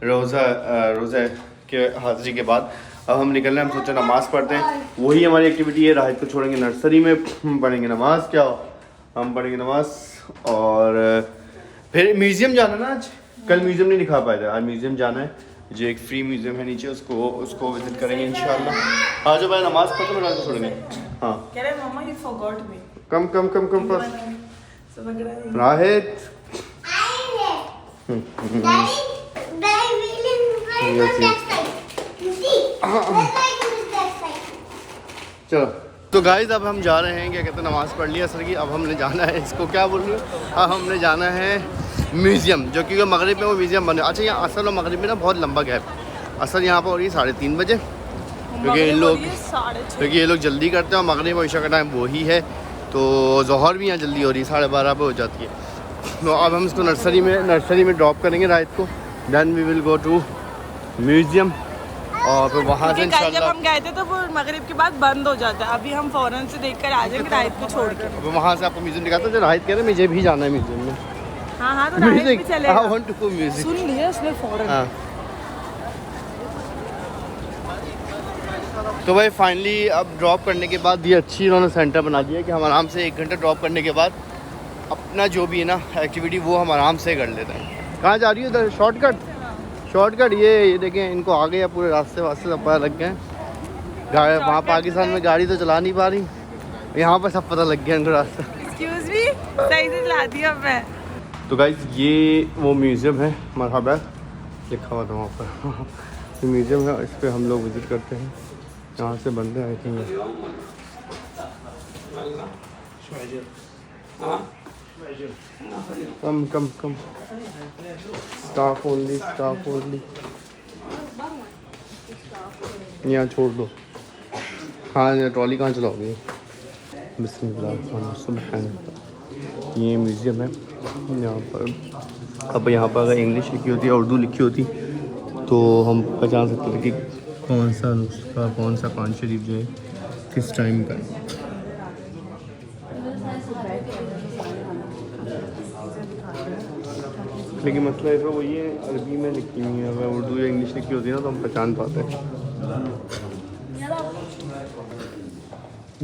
Speaker 2: रोज़ा के हाज़िरी के बाद अब हम निकल रहे हैं। हम सोचा नमाज़ पढ़ते हैं, वही हमारी एक्टिविटी है। राहत को छोड़ेंगे नर्सरी में, पढ़ेंगे नमाज़। क्या हम पढ़ेंगे नमाज़ और फिर म्यूज़ियम जाना ना। आज कल म्यूज़ियम नहीं दिखा पाया था, आज म्यूज़ियम जाना है। जो एक फ्री म्यूज़ियम है नीचे, उसको विज़िट करेंगे इंशाल्लाह। आज जो भाई नमाज़ पढ़ते हैं, रात को छोड़ेंगे। हाँ, कम राहत चलो। तो गाइस अब हम जा रहे हैं, क्या कहते हैं, नमाज़ पढ़ लिया असर की। अब हमने जाना है, इसको क्या बोल रही हूँ, अब हमने जाना है म्यूज़ियम, जो कि मगरिब में वो म्यूज़ियम बने। अच्छा, यहाँ असर और मगरिब में ना बहुत लंबा गैप। असर यहाँ पर हो रही है 3:30 बजे, क्योंकि ये लोग जल्दी करते हैं। और मगरिब और इशा का टाइम वही है, तो ज़ोहर भी यहाँ जल्दी हो रही है, 12:30 पे हो जाती है। तो अब हम इसको नर्सरी में ड्रॉप करेंगे रात को। Then we will go to museum और फिर वहाँ से
Speaker 1: क्योंकि कल जब
Speaker 2: इंशाल्लाह
Speaker 1: हम गए थे तो वो मगरिब के बाद बंद हो जाता है। अभी हम फौरन से देख कर आ जाएंगे राहित को छोड़ के।
Speaker 2: अब वहाँ से आपको म्यूजियम दिखाता हूँ। जो राहित कह रहे मुझे भी जाना है म्यूजियम में।
Speaker 1: हाँ हाँ, तो राहित भी चलेगा।
Speaker 2: I want to go music।
Speaker 1: सुन लिया उसने फौरन।
Speaker 2: हाँ। तो भाई फाइनली अब ड्रॉप करने के बाद ये अच्छी इन्होंने सेंटर बना दिया कि हम आराम से 1 घंटा ड्रॉप करने के बाद अपना जो भी है ना एक्टिविटी वो हम आराम से कर लेते हैं। कहाँ जा रही है इधर? शॉर्टकट ये देखें, इनको आ गए पूरे रास्ते वास्ते सब पता लग गए। गाड़ी वहाँ पाकिस्तान में गाड़ी तो चला नहीं पा रही, यहाँ पर सब पता लग गया इनको रास्ता।
Speaker 1: एक्सक्यूज मी, सही से चला दिया मैं।
Speaker 2: तो गाइस ये वो म्यूज़ियम है, मरहबा लिखा हुआ था वहाँ पर। ये म्यूज़ियम है, इस पर हम लोग विज़िट करते हैं। यहाँ से बंदे आए थे। कम स्टाफ ओनली यहाँ छोड़ दो। हाँ ट्रॉली कहाँ चलाओगे? बिस्मिल्लाह। ये म्यूज़ियम है। यहाँ पर अब यहाँ पर अगर इंग्लिश लिखी होती या उर्दू लिखी होती तो हम पहचान सकते थे कि कौन सा नुस्खा, कौन सा कुरान शरीफ जो है किस टाइम का है। लेकिन मतलब ऐसा वही है, अरबी में लिखी हुई है। अगर उर्दू या इंग्लिश लिखी होती है ना तो हम पहचान पाते हैं।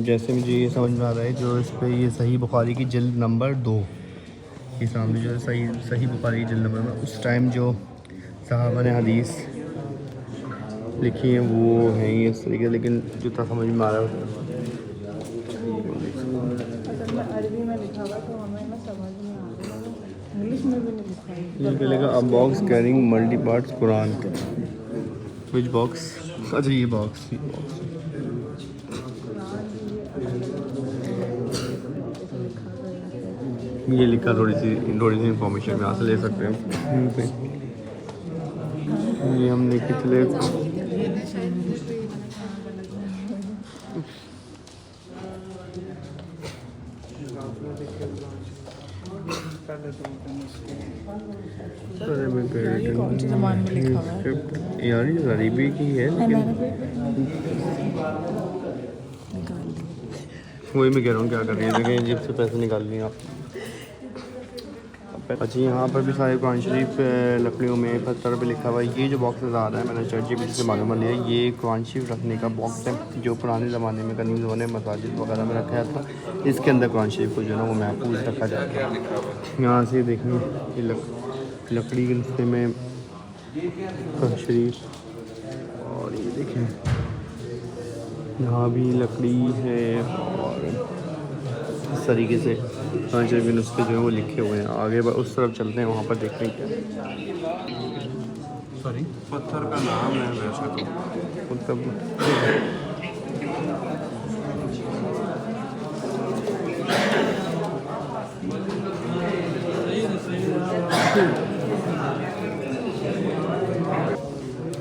Speaker 2: जैसे मुझे ये समझ में आ रहा है जो इस पर ये सही बुखारी की जिल्द नंबर 2 के सामने जो सही बुखारी की जिल्द नंबर में उस टाइम जो सहाबा ने हदीस लिखी है वो है ये इस तरीके। लेकिन जो था समझ में आ रहा है
Speaker 1: अरबी में लिखा हुआ तो हमें ना समझ में आ रहा है, इंग्लिश में भी नहीं लिखा है।
Speaker 2: ये लिखा अ box carrying multi parts Quran. Which box? अच्छा ये बॉक्स ये लिखा। थोड़ी सी इंफॉर्मेशन यहाँ से ले सकते हैं। ये हम लेके चले।
Speaker 1: कौन सी ज़बान में लिखा हुआ है?
Speaker 2: यार ये अरबी की है लेकिन वही मैं कह रहा हूँ क्या कर रही है। देखें जेब से पैसे निकाल लिए आप। अच्छा यहाँ पर भी सारे कुरान शरीफ लकड़ियों में पत्थर पे लिखा हुआ है। ये जो बॉक्स नज़र आ रहा है मैंने ChatGPT से मालूम लिया, ये कुरान शरीफ रखने का बॉक्स है जो पुराने ज़माने में कदीम ज़माने में मसाजिद वगैरह में रखा था। इसके अंदर कुरान शरीफ को जो है ना वो महफूज रखा जाता है। यहाँ से देखिए ये लकड़ी के नुस्खे में कुरान शरीफ। और ये देखें यहाँ भी लकड़ी है और इस तरीके से कुरान शरीफ के नुस्खे जो हैं वो लिखे हुए हैं। आगे उस तरफ चलते हैं, वहाँ पर देखते हैं क्या। सॉरी
Speaker 7: पत्थर का नाम है वैसे तो
Speaker 2: मतलब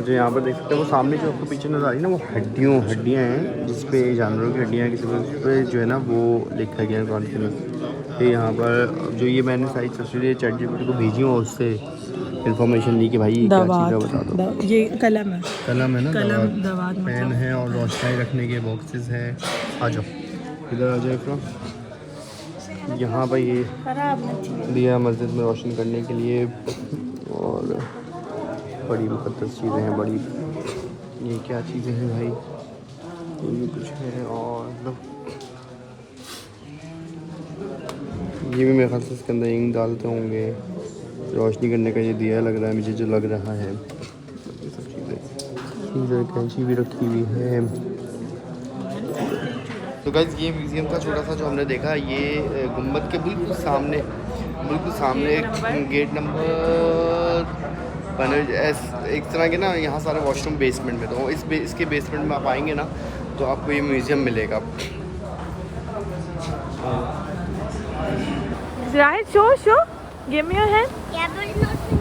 Speaker 2: जो यहाँ पर देख सकते हैं वो सामने जो आपको पीछे नज़र आ रही है ना वो हड्डियाँ हैं जिस पे जानवरों की हड्डियाँ किसी पे जो है ना वो लिखा गया है कुरान के में। फिर यहाँ पर जो ये मैंने सारी तस्वीरें ChatGPT को भेजी हूँ उससे इंफॉर्मेशन ली कि भाई ये क्या चीज़ है बता दो।
Speaker 1: ये कलम है
Speaker 2: ना
Speaker 1: दवात
Speaker 2: पेन है और रोशनाई रखने के बॉक्सेस हैं। आ जाओ इधर आ जाओ फ्रॉम। यहाँ पर ये दिया मस्जिद में रोशन करने के लिए और बड़ी मुकद्दस चीज़ें हैं बड़ी। ये क्या चीज़ें हैं भाई? ये कुछ है और मतलब ये भी मेरे ख्याल से इसके अंदर इंक डालते होंगे। रोशनी करने का ये दिया लग रहा है मुझे जो लग रहा है। ये सब चीज़ें कैंची भी रखी हुई है। तो गाइस ये म्यूज़ियम का छोटा सा जो हमने देखा ये गुम्बद के बिल्कुल सामने गेट नंबर एक तरह के ना यहाँ सारे वॉशरूम बेसमेंट में। तो इसके बेसमेंट में आप आएंगे ना तो आपको ये म्यूज़ियम मिलेगा।
Speaker 1: Rahid so give me your hand.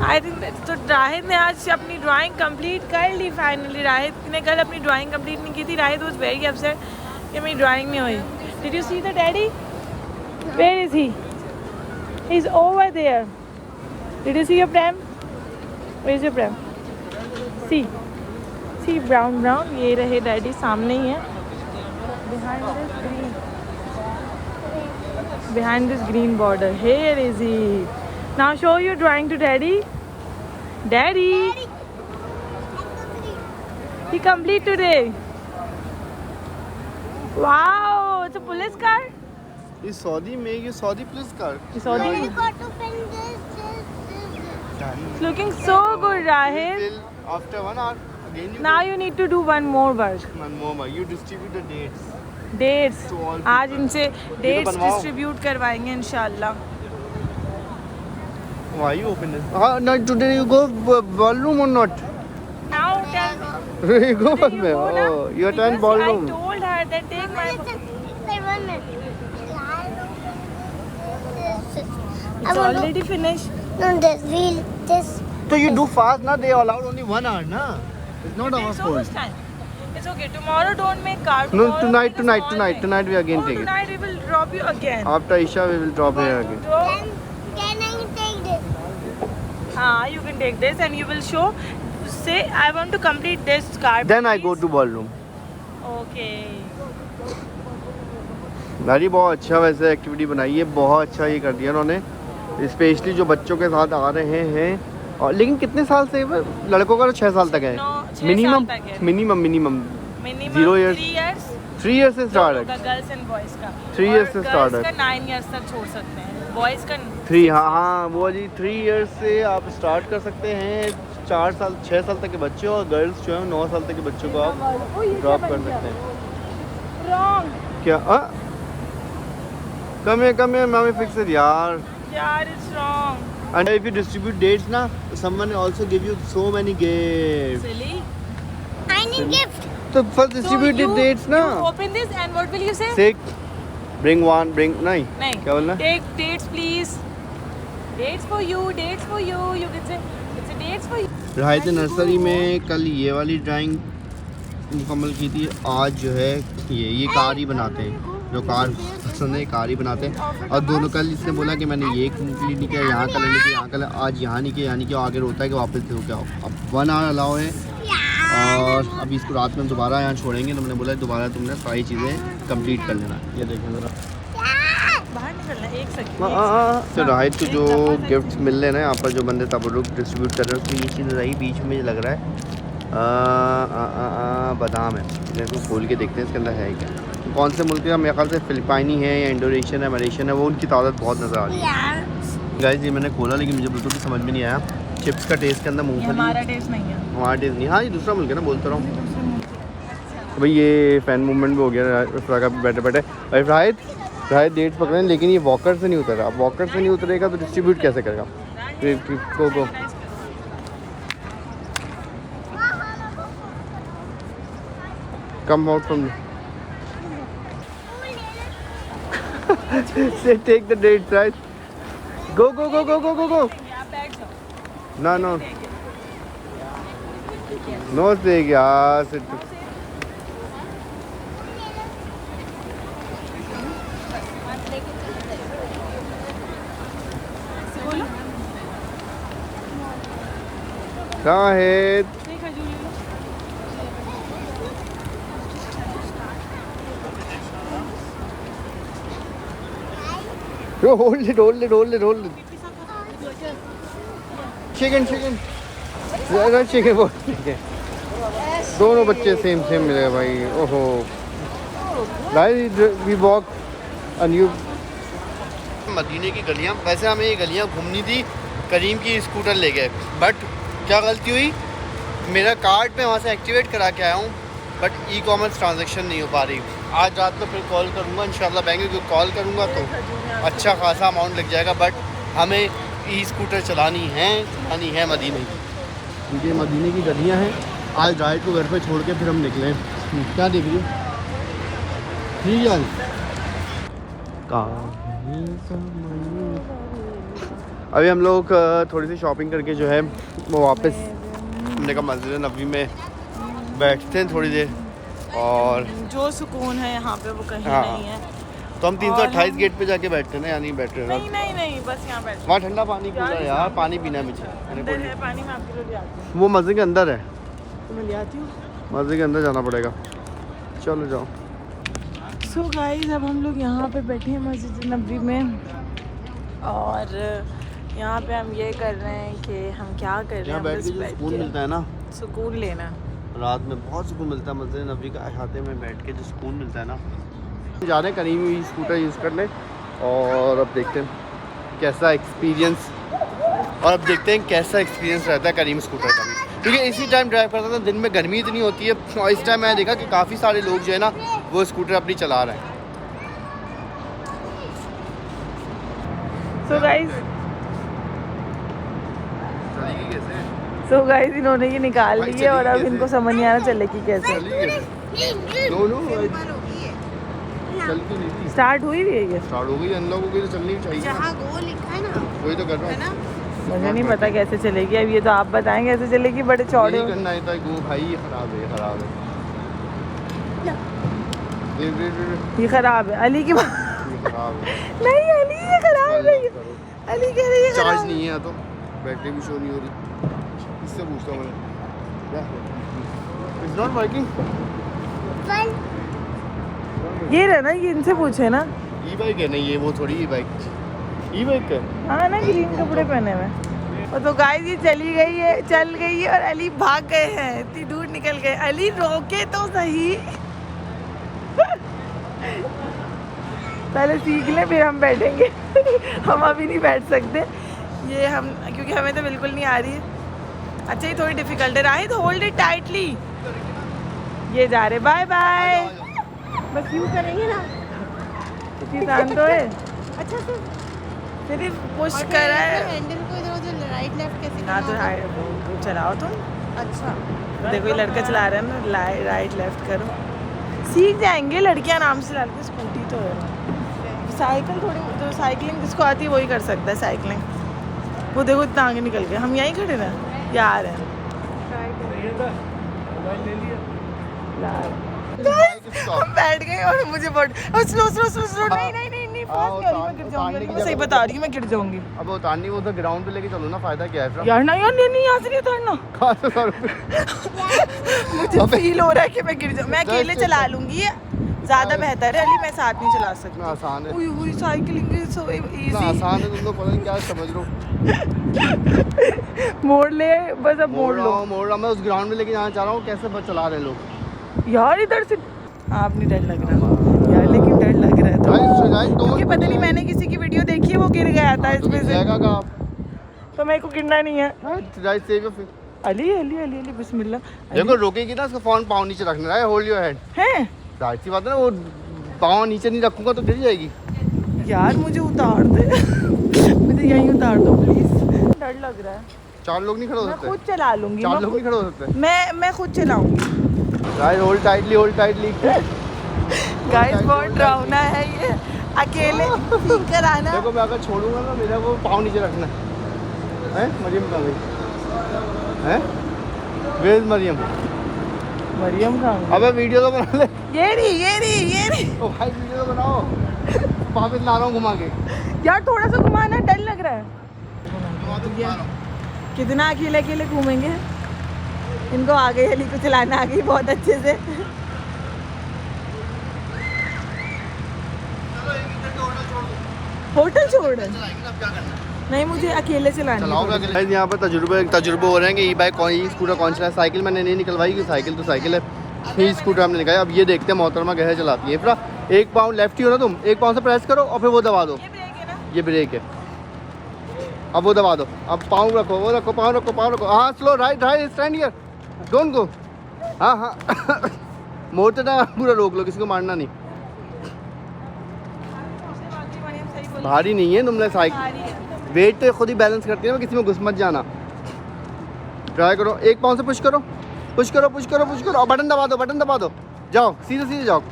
Speaker 1: I think तो राहिद ने आज अपनी ड्राइंग कंप्लीट कर ली फाइनली। राहिद ने कल अपनी ड्राइंग कंप्लीट नहीं की थी। राहिद वाज वेरी अपसेट कि मेरी ड्राइंग नहीं हुई। Did you see the daddy? Where is he? He is over there. Did you see your pram? Where is your pram? See brown brown, ये रहे डैडी सामने ही है, behind this green border. Here is he. Now show your drawing to daddy. Daddy. He complete today. Wow, it's a police car.
Speaker 2: ये Saudi में ये Saudi police car
Speaker 1: Saudi. It's looking so good, Rahil.
Speaker 2: after 1 hour again you
Speaker 1: Now you need to do one more work.
Speaker 2: one more you distribute the dates
Speaker 1: Dates.
Speaker 2: To all
Speaker 1: आज
Speaker 2: people.
Speaker 1: इनसे dates
Speaker 2: बनवाओ।
Speaker 1: distribute करवाएंगे इंशाल्लाह.
Speaker 2: why you open this no today you go ballroom or not
Speaker 1: Now tell me.
Speaker 2: you go
Speaker 1: Then you go now,
Speaker 2: oh you attend
Speaker 1: because
Speaker 2: ballroom
Speaker 1: I told her that take my. It's already finished.
Speaker 5: No, this wheel, this.
Speaker 2: so you do fast na they allowed only 1 hour na it's not our
Speaker 1: Takes so
Speaker 2: fault
Speaker 1: much time. It's okay. Tomorrow don't make car.
Speaker 2: no
Speaker 1: Tomorrow
Speaker 2: tonight
Speaker 1: make a
Speaker 2: tonight
Speaker 1: small
Speaker 2: tonight
Speaker 1: thing.
Speaker 2: tonight we again
Speaker 1: Oh,
Speaker 2: take it
Speaker 1: tonight we will drop you again.
Speaker 2: after Isha we will drop here again
Speaker 5: Can I take this?
Speaker 1: You can take this and you will show. Say I want to complete this car.
Speaker 2: then I go
Speaker 1: please.
Speaker 2: to ballroom
Speaker 1: Okay.
Speaker 2: दादी बहुत अच्छा वैसे activity बनाई है बहुत अच्छा ये कर दिया उन्होंने स्पेशली जो बच्चों के साथ आ रहे हैं और लेकिन कितने साल से वो लड़कों का तो 6 साल तक है
Speaker 1: No, 6
Speaker 2: मिनिमम
Speaker 1: साल तक है।
Speaker 2: Minimum minimum
Speaker 1: Minimum
Speaker 2: 0 years
Speaker 1: 3 years.
Speaker 2: 3 years से स्टार्ट है
Speaker 1: गर्ल्स एंड बॉयज का
Speaker 2: 3 years से start
Speaker 1: गर्ल्स
Speaker 2: है।
Speaker 1: का 9 years तक छोड़ सकते हैं, बॉयज का
Speaker 2: 3 हाँ वो जी 3 years से आप स्टार्ट कर सकते हैं 4 साल 6 साल तक के बच्चे और गर्ल्स जो है 9 साल तक के बच्चों को आप ड्रॉप कर सकते हैं
Speaker 1: रॉन्ग
Speaker 2: क्या कम है मामी फिक्स इट यार
Speaker 1: यार, it's wrong.
Speaker 2: and if you distribute dates na someone will also give you so many gifts
Speaker 1: Silly.
Speaker 5: I need gift.
Speaker 2: so first distribute the dates na
Speaker 1: You open this and what will you say?
Speaker 2: say bring one bring नहीं
Speaker 1: नहीं.
Speaker 2: क्या बोलना
Speaker 1: Take dates please. Dates for you. Dates for you. You can say it's a dates for you.
Speaker 2: रायत nursery में कल ये वाली drawing मुकम्मल की थी आज जो है ये कार ही बनाते हैं जो कार पसंद है कार ही बनाते हैं और दोनों कल इसने बोला कि मैंने ये कंप्लीट नहीं किया यहाँ कलर नहीं किया यहाँ कलर आज यहाँ नहीं किया यानी कि आगे रोता है कि वापस से क्या हो अब 1 hour अलाउ है और अभी इसको रात में दोबारा यहाँ छोड़ेंगे तो मैंने बोला दोबारा तुमने सारी चीज़ें कंप्लीट कर लेना ये देखें ज़रा
Speaker 1: बाहर निकलना एक सेकंड.
Speaker 2: तो राहित को जो गिफ्ट्स मिल रहे हैं ना यहाँ पर जो बंदे तबरुक डिस्ट्रीब्यूट कर रहे हैं उसकी ये चीज़ रही बीच में लग रहा है बादाम है इसको खोल के देखते हैं इसके अंदर है क्या कौन से मुल्क का मेरे ख्याल से फिलिपाइनी है या इंडोनेशियन है मलेशियन है वो उनकी तादाद बहुत नज़र आ रही है गाइस ये मैंने खोला लेकिन मुझे बिल्कुल भी समझ में नहीं आया चिप्स का टेस्ट के अंदर
Speaker 1: ये
Speaker 2: मूंगफली
Speaker 1: हमारा टेस्ट नहीं है.
Speaker 2: हमारा टेस्ट नहीं हाँ ये दूसरा मुल्क है ना बोलता रहा हूँ भाई ये फ़ैन मूवमेंट भी हो गया का बैठे बैठे भाई राहित डेट्स पकड़े हैं लेकिन ये वॉकर से नहीं उतर रहा वॉकर से नहीं उतरेगा तो डिस्ट्रीब्यूट कैसे करेगा go come out from say take the dates right go
Speaker 1: आप बैठ जाओ.
Speaker 2: no no take yaar sit
Speaker 1: बोलो.
Speaker 2: Rahid
Speaker 1: नहीं खजूर ले लो.
Speaker 2: Yo, hold it. Chicken. ज़रा chicken बोल chicken. दोनों बच्चे सेम मिले भाई. ओहो. Guys, we walk a new. मदीने की गलियाँ वैसे हमें ये गलियाँ घूमनी थी करीम की स्कूटर ले गए बट क्या गलती हुई मेरा कार्ड मैं वहाँ से एक्टिवेट करा के आया हूँ बट ई-कॉमर्स ट्रांजैक्शन नहीं हो पा रही आज रात को फिर कॉल करूँगा इंशाल्लाह बैंक को कॉल करूँगा तो अच्छा खासा अमाउंट लग जाएगा बट हमें ई स्कूटर चलानी है मदीने की क्योंकि मदीने की गलियाँ हैं आज राइड को घर पे छोड़ के फिर हम निकले क्या देख रही हो अभी हम लोग थोड़ी सी शॉपिंग करके जो है वो वापस हमने कहा मस्जिद नबी में बैठते हैं थोड़ी देर और
Speaker 1: जो सुकून है यहाँ पे वो कहीं
Speaker 2: हाँ।
Speaker 1: नहीं है.
Speaker 2: तो हम 328 गेट पे जाके बैठते हैं ना यानी बैठ रहे हैं
Speaker 1: नहीं बस यहाँ बैठ.
Speaker 2: वहाँ ठंडा पानी पी रहा है यार पानी पीना है मुझे
Speaker 1: अंदर है पानी, मैं आपके लिए ले आती हूँ.
Speaker 2: वो मस्जिद के अंदर है
Speaker 1: तो मैं ले आती हूँ.
Speaker 2: मस्जिद के अंदर जाना पड़ेगा। चलो जाओ।
Speaker 1: सो गाइस अब हम लोग यहाँ पे बैठे हैं मस्जिद नबवी में और यहाँ पे हम ये कर रहे हैं कि हम क्या कर रहे
Speaker 2: यहाँ
Speaker 1: हैं,
Speaker 2: बैठ
Speaker 1: बस
Speaker 2: के जो
Speaker 1: बैठ
Speaker 2: सुकून
Speaker 1: के
Speaker 2: मिलता है ना,
Speaker 1: सुकून लेना।
Speaker 2: रात में बहुत सुकून मिलता है मस्जिद नबी का अहाते में बैठ के जो सुकून मिलता है ना। जा रहे हैं करीम ही स्कूटर यूज़ करने और अब देखते हैं कैसा एक्सपीरियंस रहता है करीम स्कूटर का भी, क्योंकि इसी टाइम ड्राइव करता था। दिन में गर्मी इतनी होती है और इस टाइम मैंने देखा कि काफ़ी सारे लोग जो है ना वो स्कूटर अपनी चला रहे हैं।
Speaker 1: सो गाइस इन्होंने ये निकाल ली है और अब इनको समझ नहीं आ रहा चलेगी कैसे।
Speaker 2: चलती नहीं थी,
Speaker 1: स्टार्ट हुई भी है ये,
Speaker 2: स्टार्ट हो गई। अनलॉक हो गई तो चलनी चाहिए।
Speaker 5: जहाँ गो लिखा है ना,
Speaker 2: वही तो कर रहा
Speaker 5: है ना,
Speaker 2: हूँ।
Speaker 1: मुझे नहीं पता कैसे चलेगी। अब ये तो आप बताएं कैसे चलेगी, बड़े चौड़े
Speaker 2: नहीं करना है गो भाई, ये खराब है, खराब है।
Speaker 1: ये खराब है। अली की बात
Speaker 2: ये खराब है।
Speaker 1: नहीं, अली ये खराब है। अली कह रही है
Speaker 2: चार्ज
Speaker 1: खराब।
Speaker 2: नहीं है तो बैटरी भी शो नहीं हो रही। इससे पूछता हूँ मैं, इट्स नॉट वर्किंग।
Speaker 1: ये रहा ना, ये इनसे पूछे ना।
Speaker 2: ई बाइक है नहीं, ये वो थोड़ी ई बाइक है।
Speaker 1: हाँ ना, ग्रीन कपड़े पहने हुए। और तो गाइस ये चल गई है और अली भाग गए हैं, इतनी दूर निकल गए। अली रोके तो सही। पहले सीख ले फिर हम बैठेंगे। हम अभी नहीं बैठ सकते ये हम, क्योंकि हमें तो बिल्कुल नहीं आ रही है। अच्छा ये थोड़ी डिफिकल्ट है। राहिद होल्ड इट टाइटली। ये जा रहे, बाय बाय।
Speaker 5: बस यूँ करेंगे ना।
Speaker 1: किसान तो है,
Speaker 5: अच्छा से
Speaker 1: सिर्फ पुश करा है
Speaker 5: हैंडल को इधर उधर राइट लेफ्ट कैसे
Speaker 1: ना। तो
Speaker 5: करना होगा?
Speaker 1: वो चलाओ तुम।
Speaker 5: अच्छा
Speaker 1: देखो ये लड़का चला रहा है ना, राइट लेफ्ट करो, सीख जाएंगे। लड़कियां आराम से चलाती हैं, स्कूटी तो है। साइकिल थोड़ी, जो साइकिलिंग जिसको आती है वही कर सकता है साइकिलिंग। वो देखो इतना आगे निकल गए। हम यहीं खड़े ना यार हैं। हम बैठ गए और मुझे स्लो नहीं फास्ट कर रही, मैं गिर जाऊंगी। मैं सही बता रही हूँ, मैं गिर जाऊंगी।
Speaker 2: अब उतारनी वो तो ग्राउंड पे लेके चलो ना, फायदा क्या है?
Speaker 1: यार नहीं यहाँ से नहीं उतरना। मुझे फील हो रहा है कि मैं गिर जाऊँ। मैं अकेले चला लूंगी, ज्यादा बेहतर है। अली मैं साथ नहीं चला सकती।
Speaker 2: आसान है,
Speaker 1: हुई साइकिलिंग इज सो इजी।
Speaker 2: आसान है, तुम लोग पता नहीं क्या समझ रहे हो।
Speaker 1: मोड़ ले बस, अब मोड़ लो।
Speaker 2: मोड़ रहा मैं उस ग्राउंड में लेके जाना चाह रहा हूँ। कैसे बस चला रहे हैं लोग
Speaker 1: यार इधर से। आप नहीं डर लग रहा यार, लेकिन डर लग रहा है तो, क्योंकि पता नहीं मैंने किसी की वीडियो देखी है, वो गिर गया था इसमें से। तो मेरे को गिरना नहीं है। अली बिस्मिल्लाह।
Speaker 2: देखो रोकेगी ना, उसका फोन पाँव नीचे रखना है। होल्ड योर हेड
Speaker 1: है
Speaker 2: जाहिर सी बात है ना, वो पाँव नीचे नहीं रखूंगा तो गिर जाएगी।
Speaker 1: यार मुझे उतार दे। मुझे यहीं उतार दो प्लीज, डर लग रहा है।
Speaker 2: 4 लोग नहीं खड़े हो
Speaker 1: मैं
Speaker 2: सकते?
Speaker 1: खुद चला लूंगी।
Speaker 2: 4 लोग नहीं खड़े हो सकते?
Speaker 1: मैं खुद चलाऊंगी।
Speaker 2: Guys hold tightly.
Speaker 1: गाइस बहुत डरावना है ये, अकेले सीख कर आना।
Speaker 2: देखो मैं अगर छोड़ूंगा ना, मेरा वो पाँव नीचे रखना है। मरियम कहाँ गई है? वेयर इज मरियम
Speaker 1: कहाँ?
Speaker 2: अबे वीडियो तो बना ले।
Speaker 1: ये रही।
Speaker 2: ओ भाई वीडियो तो बनाओ। वापस ला रहा हूँ घुमा के।
Speaker 1: यार थोड़ा सा घुमाना, डर लग रहा है। कितना अकेले घूमेंगे। इनको आ गई, अली को चलाना आ गई बहुत अच्छे से। होटल छोड़ नहीं, मुझे अकेले चलाना।
Speaker 2: यहाँ पर तजुर्बे हो रहे हैं कि ई बाइक कौन, ई स्कूटर कौन चलाए। साइकिल मैंने नहीं निकलवाई कि साइकिल तो साइकिल है, ही स्कूटर हमने निकाला। अब ये देखते हैं मोहतरमा कैसे चलाती है। फिर एक पाँव लेफ्ट ही हो ना, तुम एक पाँव से प्रेस करो और फिर वो दबा दो। ये ब्रेक है, अब वो दबा दो। अब पाँव रखो, वो रखो, पाँव रखो। हाँ slow, right stand here, don't go. हाँ मोड़ते ना पूरा रोक लो, किसी को मारना नहीं। भारी नहीं है, तुमने साइकिल वेट तो खुद ही बैलेंस करती है, किसी में घुस मत जाना। ट्राई करो, एक पाँव से पुश करो और बटन दबा दो। जाओ सीधे जाओ।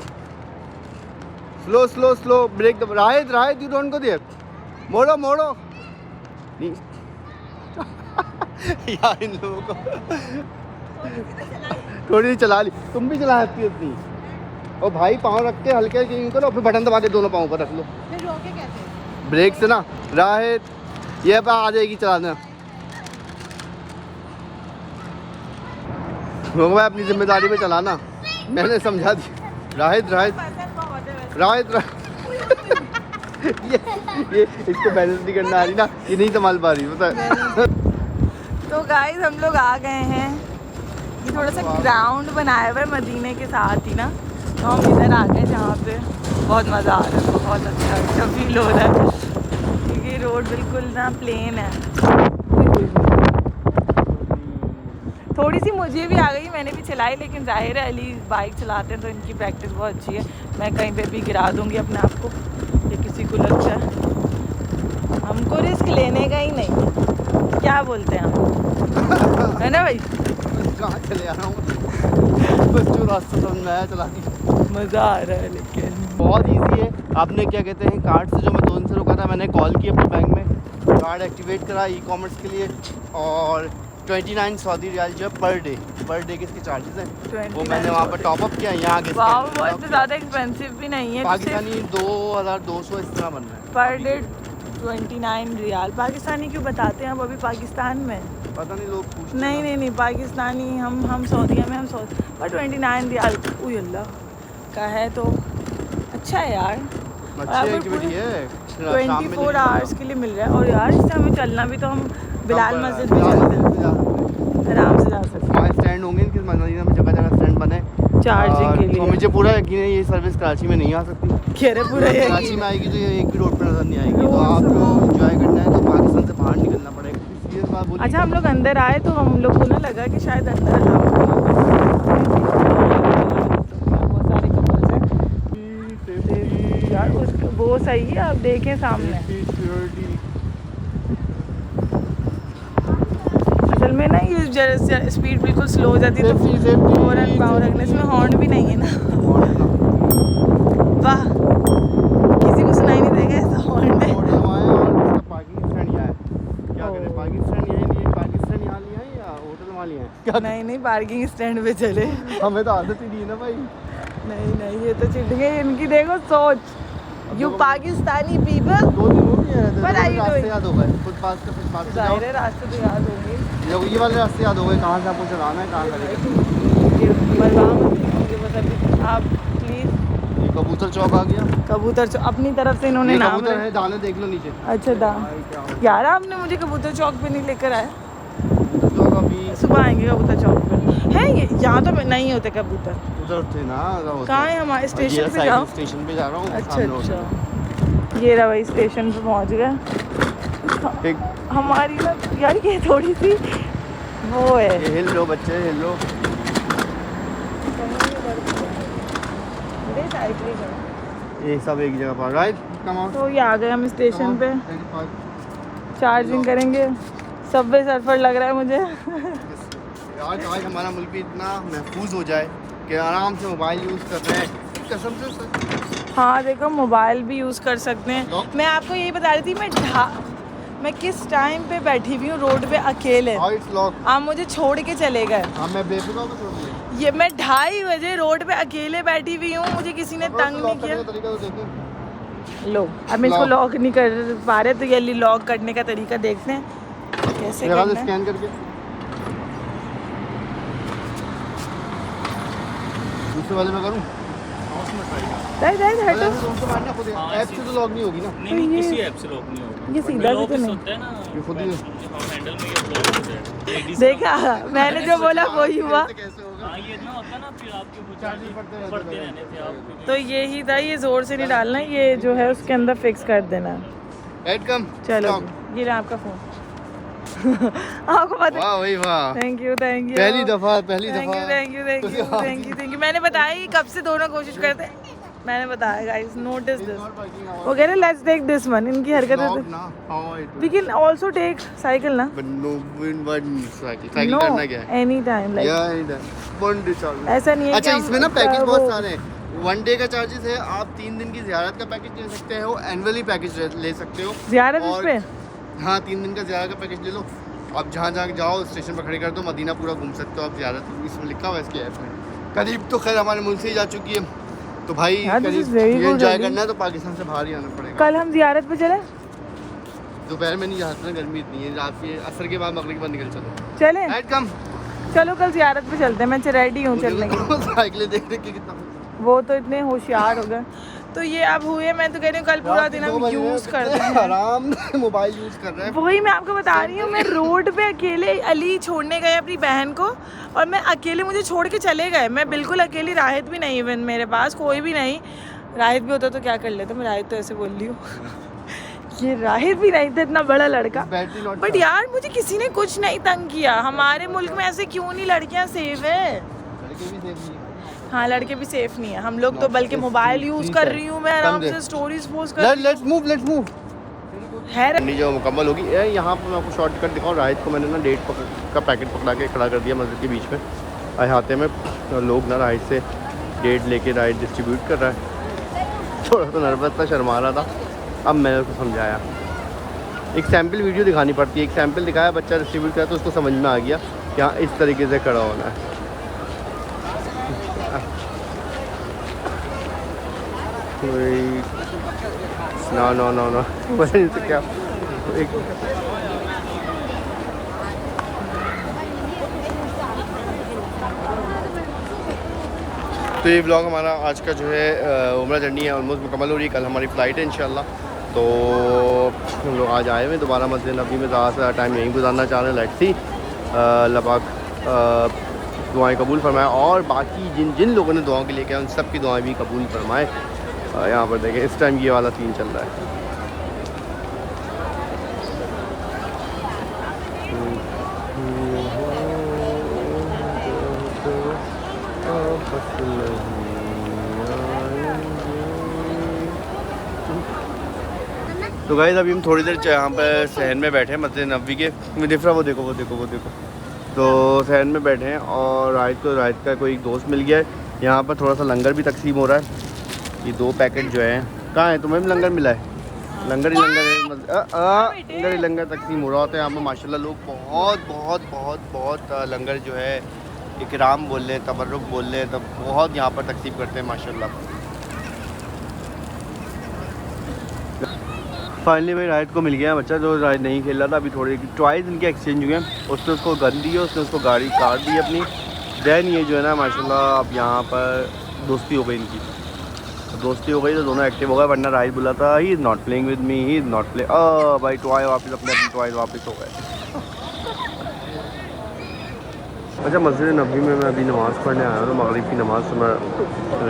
Speaker 2: स्लो ब्रेक दबा। राहिद यू डोंट गो देयर। मोड़ो नहीं। यार इन लोगों को थोड़ी चला ली, तुम भी चला सकती हो इतनी। और भाई पाँव रख के हल्के करो, फिर बटन दबा के दोनों पाँव पर रख लो।
Speaker 5: फिर रोके कैसे?
Speaker 2: ब्रेक से ना। राहिद ये आ जाएगी चलाना। रोको भाई अपनी जिम्मेदारी पे चलाना, मैंने समझा दिया। राहिद ये इसको बैलेंस नहीं करना आ रही ना, ये नहीं संभाल पा रही पता है।
Speaker 1: तो गाइस हम लोग आ गए हैं, ये थोड़ा सा ग्राउंड बनाया हुआ है मदीने के साथ ही ना, तो हम इधर आ गए जहाँ पे बहुत मज़ा आ रहा है, बहुत अच्छा फील हो रहा है क्योंकि रोड बिल्कुल ना प्लेन है। थोड़ी सी मुझे भी आ गई, मैंने भी चलाई, लेकिन जाहिर है अली बाइक चलाते हैं तो इनकी प्रैक्टिस बहुत अच्छी है। मैं कहीं पे भी गिरा दूंगी अपने आप को, ये किसी को लगता है। हमको रिस्क लेने का ही नहीं, क्या बोलते हैं हम, है ना भाई?
Speaker 2: कहाँ चले आ रहा हूँ बस जो रास्ता समझ में आया चला दी।
Speaker 1: मज़ा आ रहा है लेकिन
Speaker 2: बहुत इजी है। आपने क्या कहते हैं कार्ड से, जो मैं 2 दिन से रुका था, मैंने कॉल की अपने बैंक में, कार्ड एक्टिवेट करा ई-कॉमर्स के लिए, और 29 सऊदी रियाल जो है पर डे के इसके चार्जेस हैं, वो मैंने वहाँ पर टॉप अप किया। यहाँ आगे
Speaker 1: बहुत ज़्यादा एक्सपेंसिव भी नहीं है,
Speaker 2: पाकिस्तानी 2200 इस तरह बन रहा है
Speaker 1: पर डे 29 रियाल। पाकिस्तानी क्यों बताते हैं, हम अभी पाकिस्तान में,
Speaker 2: पता नहीं लोग पूछते हैं
Speaker 1: नहीं
Speaker 2: ना।
Speaker 1: नहीं नहीं पाकिस्तानी, हम सऊदीया में, हम सऊदी पर 29 रियाल उई अल्लाह का है तो अच्छा है यार।
Speaker 2: अच्छी एक्टिविटी है,
Speaker 1: 24 आवर्स के लिए मिल रहा है, और यार इससे हमें चलना भी, तो हम बिलाल मस्जिद भी चलते हैं, आराम से जा सकते हैं।
Speaker 2: वहाँ स्टैंड होंगे इनके मदीना में, जगह जगह स्टैंड बने
Speaker 1: चार्जिंग के लिए।
Speaker 2: तो मुझे पूरा यकीन है ये सर्विस कराची में नहीं आ सकती।
Speaker 1: कह रहे पूरा यकीन
Speaker 2: कराची में
Speaker 1: है।
Speaker 2: आएगी तो ये एक भी रोड पर नजर नहीं आएगी, तो आपको एंजॉय करना है तो पाकिस्तान से बाहर निकलना पड़ेगा। सीरियस बात बोली।
Speaker 1: अच्छा हम लोग अंदर आए तो हम लोग को ना लगा कि शायद अंदर अलाउ बहुत सारे कपल्स हैं यार, वो सही है, आप देखें सामने। असल में ना ये जरा स्पीड बिल्कुल स्लो हो जाती है, तो फौरन पावर रखने, इसमें हॉर्न भी नहीं है ना। वाह, किसी को सुनाई नहीं देगा ऐसा हॉर्न है। नहीं नहीं पार्किंग स्टैंड पे चले,
Speaker 2: हमें तो आदत ही नहीं है ना भाई।
Speaker 1: नहीं नहीं ये तो चिढ़ गए, इनकी देखो सोच, यू पाकिस्तानी पीपल।
Speaker 2: 2 दिन हो गए हैं,
Speaker 1: What are you
Speaker 2: रास्ते
Speaker 1: doing?
Speaker 2: याद हो गए, फुटपाथ से फुटपाथ से जाओ,
Speaker 1: जाहिर है रास्ते तो याद होंगे,
Speaker 2: ये वाले रास्ते याद हो गए, कहाँ से आपको चलाना है, कहाँ से।
Speaker 1: आप प्लीज।
Speaker 2: ये कबूतर चौक आ गया,
Speaker 1: कबूतर अपनी तरफ से इन्होंने
Speaker 2: ये
Speaker 1: नाम
Speaker 2: कबूतर है, दाने देख लो नीचे।
Speaker 1: अच्छा यार आपने मुझे कबूतर चौक पे नहीं लेकर आया।
Speaker 2: चौक अभी
Speaker 1: सुबह आएंगे कबूतर चौक पे, है ये यहाँ तो नहीं होते कबूतर।
Speaker 2: उधर थे ना,
Speaker 1: कहाँ है हमारे स्टेशन पे? जाओ
Speaker 2: स्टेशन पे जा रहा हूँ।
Speaker 1: अच्छा अच्छा, ये रहा भाई स्टेशन पे पहुँच गए। हमारी ना यार ये थोड़ी सी वो है,
Speaker 2: ये हिल लो बच्चे, हिल लो। ये सब एक जगह पर, राइट कम ऑन।
Speaker 1: तो ये आ गए हम स्टेशन पे, चार्जिंग करेंगे। सबवे सर्फर लग रहा है मुझे।
Speaker 2: यार आज हमारा मुल्क भी इतना महफूज हो जाए कि आराम से मोबाइल यूज़ कर रहे हैं, कसम से सर।
Speaker 1: हाँ देखो मोबाइल भी यूज़ कर सकते हैं। मैं आपको यही बता रही थी, मैं किस टाइम पे बैठी हुई हूँ रोड पे अकेले, आप मुझे छोड़ के चले गए।
Speaker 2: हाँ मैं बेफिक्र होकर छोड़ दिया।
Speaker 1: ये मैं 2:30 बजे रोड पे अकेले बैठी हुई हूँ, मुझे किसी ने तंग नहीं किया।
Speaker 2: तरीका तो देखो।
Speaker 1: लो अब इसको लॉक नहीं कर पा रहे, तो ये लॉक करने का तरीका देखते हैं कैसे करना है।
Speaker 2: स्कैन करके दूसरे वाले में करूँ। ऐप से तो लॉग नहीं होगी ना।
Speaker 6: नहीं किसी ऐप से लॉक नहीं होगा।
Speaker 1: ये सीधा भी तो नहीं
Speaker 6: होता है ना,
Speaker 2: ये खुद ही
Speaker 6: हैंडल में ये ब्लॉक होता है। Ladies
Speaker 1: देखा, मैंने जो बोला वही हुआ।
Speaker 2: कैसे होगा?
Speaker 6: हाँ ये ना होता है ना, फिर आपके वो
Speaker 2: चार्जिंग
Speaker 6: पड़ते रहने थे आपको।
Speaker 1: तो यही था, ये जोर से नहीं डालना, ये जो है उसके अंदर फिक्स कर देना।
Speaker 2: ऐड कम
Speaker 1: चलो ये रहा आपका फोन। आपको पता,
Speaker 2: वाह भाई वाह,
Speaker 1: थैंक यू
Speaker 2: पहली दफा
Speaker 1: थैंक यू। मैंने बताया ही कब से दोनों कोशिश करते हैं, मैंने बताया गाइस नोटिस दिस। वो कह रहे लेट्स टेक दिस वन, इनकी हरकत we can also take cycle ना,
Speaker 2: साइकिल करना क्या है?
Speaker 1: एनी टाइम लाइक ऐसा नहीं है।
Speaker 2: अच्छा
Speaker 1: कि
Speaker 2: इसमें ना
Speaker 1: हम,
Speaker 2: पैकेज बहुत
Speaker 1: वो-
Speaker 2: सारे हैं। 1 डे का चार्जेस है, आप 3 दिन की ज़ियारत का पैकेज ले सकते हो, एनुअली पैकेज ले सकते हो।
Speaker 1: ज़ियारत इस
Speaker 2: और-
Speaker 1: पे
Speaker 2: हाँ 3 दिन का ज़ियारत का पैकेज ले लो, आप जहाँ जहाँ जाओ स्टेशन पर खड़े कर दो, मदीना पूरा घूम सकते हो आप। ज़ियारत इसमें लिखा हुआ है इसके ऐप में। करीब तो खैर हमारे मुल्क से ही जा चुकी है, तो भाई
Speaker 1: यार, this is
Speaker 2: करीब
Speaker 1: very
Speaker 2: ये
Speaker 1: good,
Speaker 2: एंजॉय
Speaker 1: अली।
Speaker 2: करना है तो पाकिस्तान से बाहर ही आना पड़ेगा।
Speaker 1: कल हम ज़ियारत पे चले
Speaker 2: दोपहर में नहीं जा सकते, गर्मी इतनी है, रात के असर के बाद मगरिब के बाद निकल चलो।
Speaker 1: चले
Speaker 2: राइट कम
Speaker 1: चलो कल ज़ियारत पे चलते हैं, मैं रेडी हूँ चलने की।
Speaker 2: साइकिलें देख देख के कितना
Speaker 1: वो तो इतने होशियार हो गए। तो ये अब हुए, मैं तो कह रही हूँ कल पूरा दिन हम यूज़ करते हैं,
Speaker 2: आराम से मोबाइल यूज़ कर रहे हैं।
Speaker 1: वही मैं आपको बता रही हूँ। मैं रोड पे अकेले अली छोड़ने गए अपनी बहन को, और मैं अकेले, मुझे छोड़ के चले गए, मैं बिल्कुल अकेली, राहित भी नहीं, इवन मेरे पास कोई भी नहीं। राहित भी होता तो क्या कर लेते, मैं राहित तो ऐसे बोल रही हूँ ये राहित भी नहीं था, इतना बड़ा लड़का। बट यार मुझे किसी ने कुछ नहीं तंग किया। हमारे मुल्क में ऐसे क्यों नहीं लड़कियाँ सेफ है? हाँ लड़के भी सेफ नहीं है। हम लोग तो बल्कि मोबाइल यूज कर रही हूँ मैं आराम से, स्टोरीज पोस्ट कर।
Speaker 2: लेट्स मूव
Speaker 1: है
Speaker 2: जो मुकम्मल होगी। यहाँ पर मैं आपको शॉर्टकट दिखाऊँ। राहित को मैंने ना डेट का पैकेट पकड़ा के खड़ा कर दिया मस्जिद के बीच में। अहाते में लोग ना राहित से डेट लेके राहित डिस्ट्रीब्यूट कर रहा है। थोड़ा सा नर्वस था, शर्मा रहा था। अब मैंने उसको समझाया, एक सैम्पल वीडियो दिखानी पड़ती है। एक सैम्पल दिखाया, बच्चा डिस्ट्रीब्यूट किया तो उसको समझ में आ गया कि हाँ इस तरीके से खड़ा होना है। नो पता नहीं क्या एक तो ये व्लॉग हमारा आज का जो है उम्रा जर्नी है ऑलमोस्ट मुकम्मल हो रही है। कल हमारी फ़्लाइट है इंशाल्लाह। तो हम लोग आज आए हुए दोबारा मस्जिद नबी में, ज़्यादा से टाइम यहीं गुजारना चाह रहे हैं। लेट्स सी अल्लाह पाक दुआएं कबूल फरमाए, और बाकी जिन जिन लोगों ने दुआओं के लिए किया उन सब की दुआएं भी कबूल फरमाए। यहाँ पर देखें इस टाइम ये वाला सीन चल रहा है। तो गाइस अभी हम थोड़ी देर यहाँ पर सहन में बैठे हैं मस्जिद नबवी के। दिफरा वो देखो। तो सहन में बैठे हैं और राहित का कोई एक दोस्त मिल गया है। यहाँ पर थोड़ा सा लंगर भी तकसीम हो रहा है। ये 2 पैकेट जो हैं, कहाँ है? तुम्हें भी लंगर मिला है? लंगर ही लंगर तकसीम हो रहा होता है यहाँ पर माशाल्लाह। लोग बहुत लंगर जो है इकराम बोल लें, तबर्रुक बोल लें, तब बहुत यहाँ पर तकसीम करते हैं माशाल्लाह। फाइनली भाई राहित को मिल गया बच्चा जो राहित नहीं खेल रहा था। अभी थोड़ी टॉयज़ इनके एक्सचेंज हुए हैं। उसने उसको गन दी है, उसने उसको गाड़ी कार दी अपनी। दैन ये जो है ना माशाल्लाह अब यहाँ पर दोस्ती हो गई इनकी। दोस्ती हो गई तो दोनों एक्टिव हो गए, वरना राहित बोला था he is not playing with me, he is not play. भाई टॉय वापस अपने टॉय वापस हो गए। अच्छा मस्जिद नबी में मैं अभी नमाज़ पढ़ने आया हूँ। तो मगरिब की नमाज़ से मैं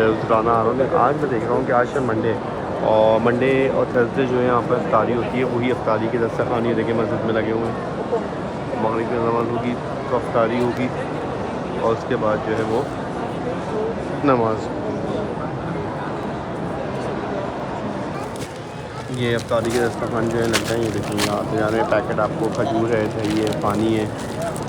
Speaker 2: उतराना आ रहा हूँ। आज मैं देख रहा हूँ कि आज से मंडे और थर्सडे जो है यहाँ पर इफ्तारी होती है। वही इफ्तारी के दस्तरखान ये देखिए मस्जिद में लगे हुए हैं। मगरिब की नमाज़ होगी तो इफ्तारी होगी और उसके बाद जो है वो नमाज। ये इफ्तारी के दस्तरखान जो है लगता है। ये देखिए यहाँ पे जाने पैकेट आपको खजूर है, दही है, पानी है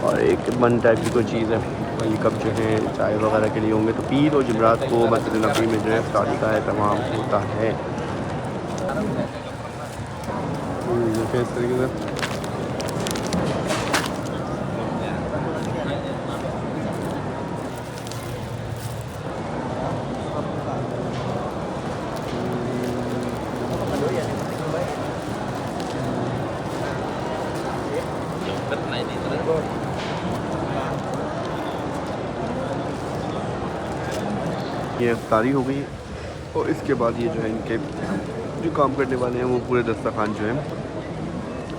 Speaker 2: और एक बन टाइप की कोई चीज़ है। और ये कप जो है चाय वगैरह के लिए होंगे। तो पीर और जुमरात को मस्जिद नबी में जो है इफ्तारी का तमाम होता है। इस तरीके से ये इफ्तारी हो गई और इसके बाद ये जो है इनके जो काम करने वाले हैं वो पूरे दस्तरखान जो है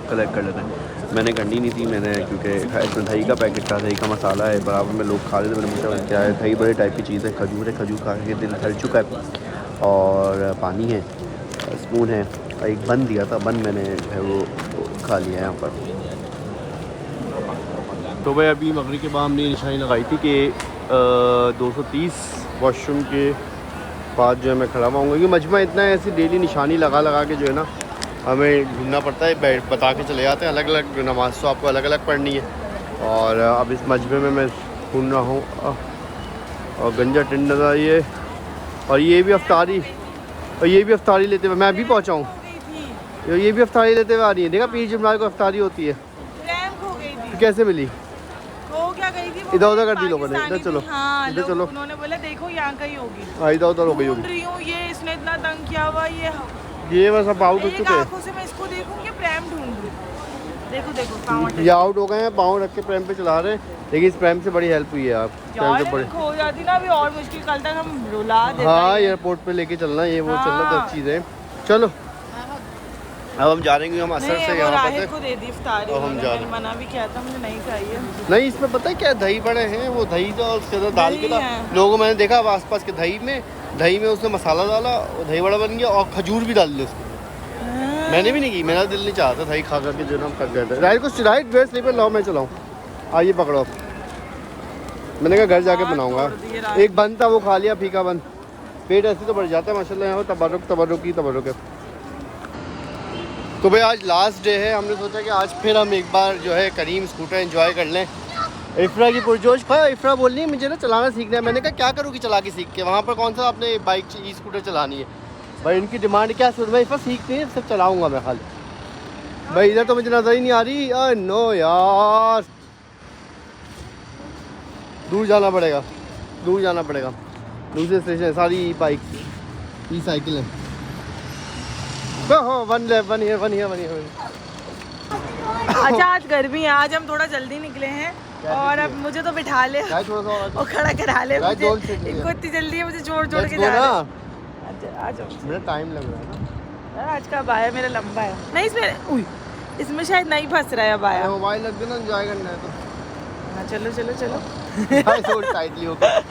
Speaker 2: कलेक्ट कर लेते हैं। मैंने करनी नहीं थी, मैंने क्योंकि इसमें दही का पैकेट था, दही का मसाला है, बराबर में लोग खा रहे थे। मैंने पूछा क्या है? दही बड़े टाइप की चीज़ है, खजूर है, खजूर खा के दिल भर चुका है। और पानी है, स्पून है, एक बन दिया था, बन मैंने जो है वो खा लिया यहाँ पर। तो भाई अभी मगरिब के बाद हमने निशानी लगाई थी कि 230 वॉशरूम के बाद जो है मैं खड़ा हुआ। क्योंकि मजमा इतना है, ऐसी डेली निशानी लगा के जो है ना हमें ढूंढना पड़ता है। बता के चले जाते हैं अलग अलग नमाज़ तो आपको अलग अलग पढ़नी है। और अब इस मजमे में मैं ढूंढ रहा हूँ और गंजा टिंड नज़र आई है। और ये भी अफ्तारी लेते हुए मैं अभी पहुँचा हूँ। ये भी अफ्तारी लेते हुए आ रही है। देखा पीर जुमरात को अफ्तारी होती है। तो कैसे मिली?
Speaker 1: क्या गई थी?
Speaker 2: इधर उधर कर दी लोगों ने। इधर चलो,
Speaker 1: हाँ,
Speaker 2: इधर चलो।
Speaker 1: उन्होंने बोला देखो यहाँ कहीं होगी।
Speaker 2: हाँ इधर उधर हो गई होगी।
Speaker 1: रही हूँ, ये इसने इतना तंग किया हुआ। ये
Speaker 2: बस अब आउट हो चुके हैं।
Speaker 1: आंखों से मैं इसको देखूँ कि प्रेम ढूंढूं। देखो देखो पाँव
Speaker 2: ये आउट हो गए हैं, पाँव रख के प्रैम पे चला रहे हैं, लेकिन इस प्रैम से बड़ी हेल्प हुई है आप
Speaker 1: यार
Speaker 2: तो बड़े।
Speaker 1: खो जाती ना अभी और मुश्किल, कल तक हम रुला देते।
Speaker 2: हाँ एयरपोर्ट पे लेके चलना, ये वो चलना
Speaker 1: हाँ।
Speaker 2: सब चीज़ें। चलो अब हम जा रहे हैं, हम असर से यहाँ
Speaker 1: राहिल
Speaker 2: पर
Speaker 1: को दे दी इफ्तारी,
Speaker 2: और हम
Speaker 1: उन्होंने,
Speaker 2: जा
Speaker 1: मैंने
Speaker 2: रहे
Speaker 1: मना भी किया था, मुझे नहीं चाहिए।
Speaker 2: नहीं, इसमें पता है क्या, दही बड़े हैं, वो दही जो उसके अंदर डाल के
Speaker 1: दही है।
Speaker 2: लोगों मैंने देखा आस पास के दही में उसने मसाला डाला, वो दही बड़ा बन गया और खजूर भी डाल दी उसके। मैंने भी नहीं की, मेरा दिल नहीं चाहता दही खा करके जो हम थक गए थे। राइट को राइट ड्रेस स्लीपर लाओ मैं चलाऊँ, आइए पकड़ो। मैंने कहा घर जाके बनाऊंगा, एक बंद था वो खा लिया, फीका बंद। पेट ऐसे तो बढ़ जाता है माशाल्लाह, यहाँ तबरुक है। तो भाई आज लास्ट डे है, हमने सोचा कि आज फिर हम एक बार जो है करीम स्कूटर एंजॉय कर लें। इफ्रा की पुरजोश था, इफ्रा बोल रही है मुझे ना चलाना सीखना है। मैंने कहा क्या करूँगी चला के सीख के, वहाँ पर कौन सा आपने बाइक ई स्कूटर चलानी है। भाई इनकी डिमांड क्या सुन, भाई इफ्रा सीखती है सब चलाऊँगा मैं खाली। भाई इधर तो मुझे नजर ही नहीं आ रही। नो यार, दूर जाना पड़ेगा, दूसरे स्टेशन है। सारी बाइक ई साइकिल है। One here.
Speaker 1: अच्छा आज गर्मी है, आज हम थोड़ा जल्दी निकले हैं और अब मुझे तो बिठा ले और खड़ा करा ले मुझे, इनको इतनी जल्दी है, मुझे जोड़ के जा रहे हैं। अच्छा आ जाओ,
Speaker 2: मेरा टाइम लग रहा है ना
Speaker 1: यार आज का बाया मेरा लंबा है। नहीं इसमें शायद नहीं फंस रहा है बाया।
Speaker 2: मोबाइल लग गया ना, एंजॉय करना है तो
Speaker 1: हाँ चलो
Speaker 2: टाइटली होगा।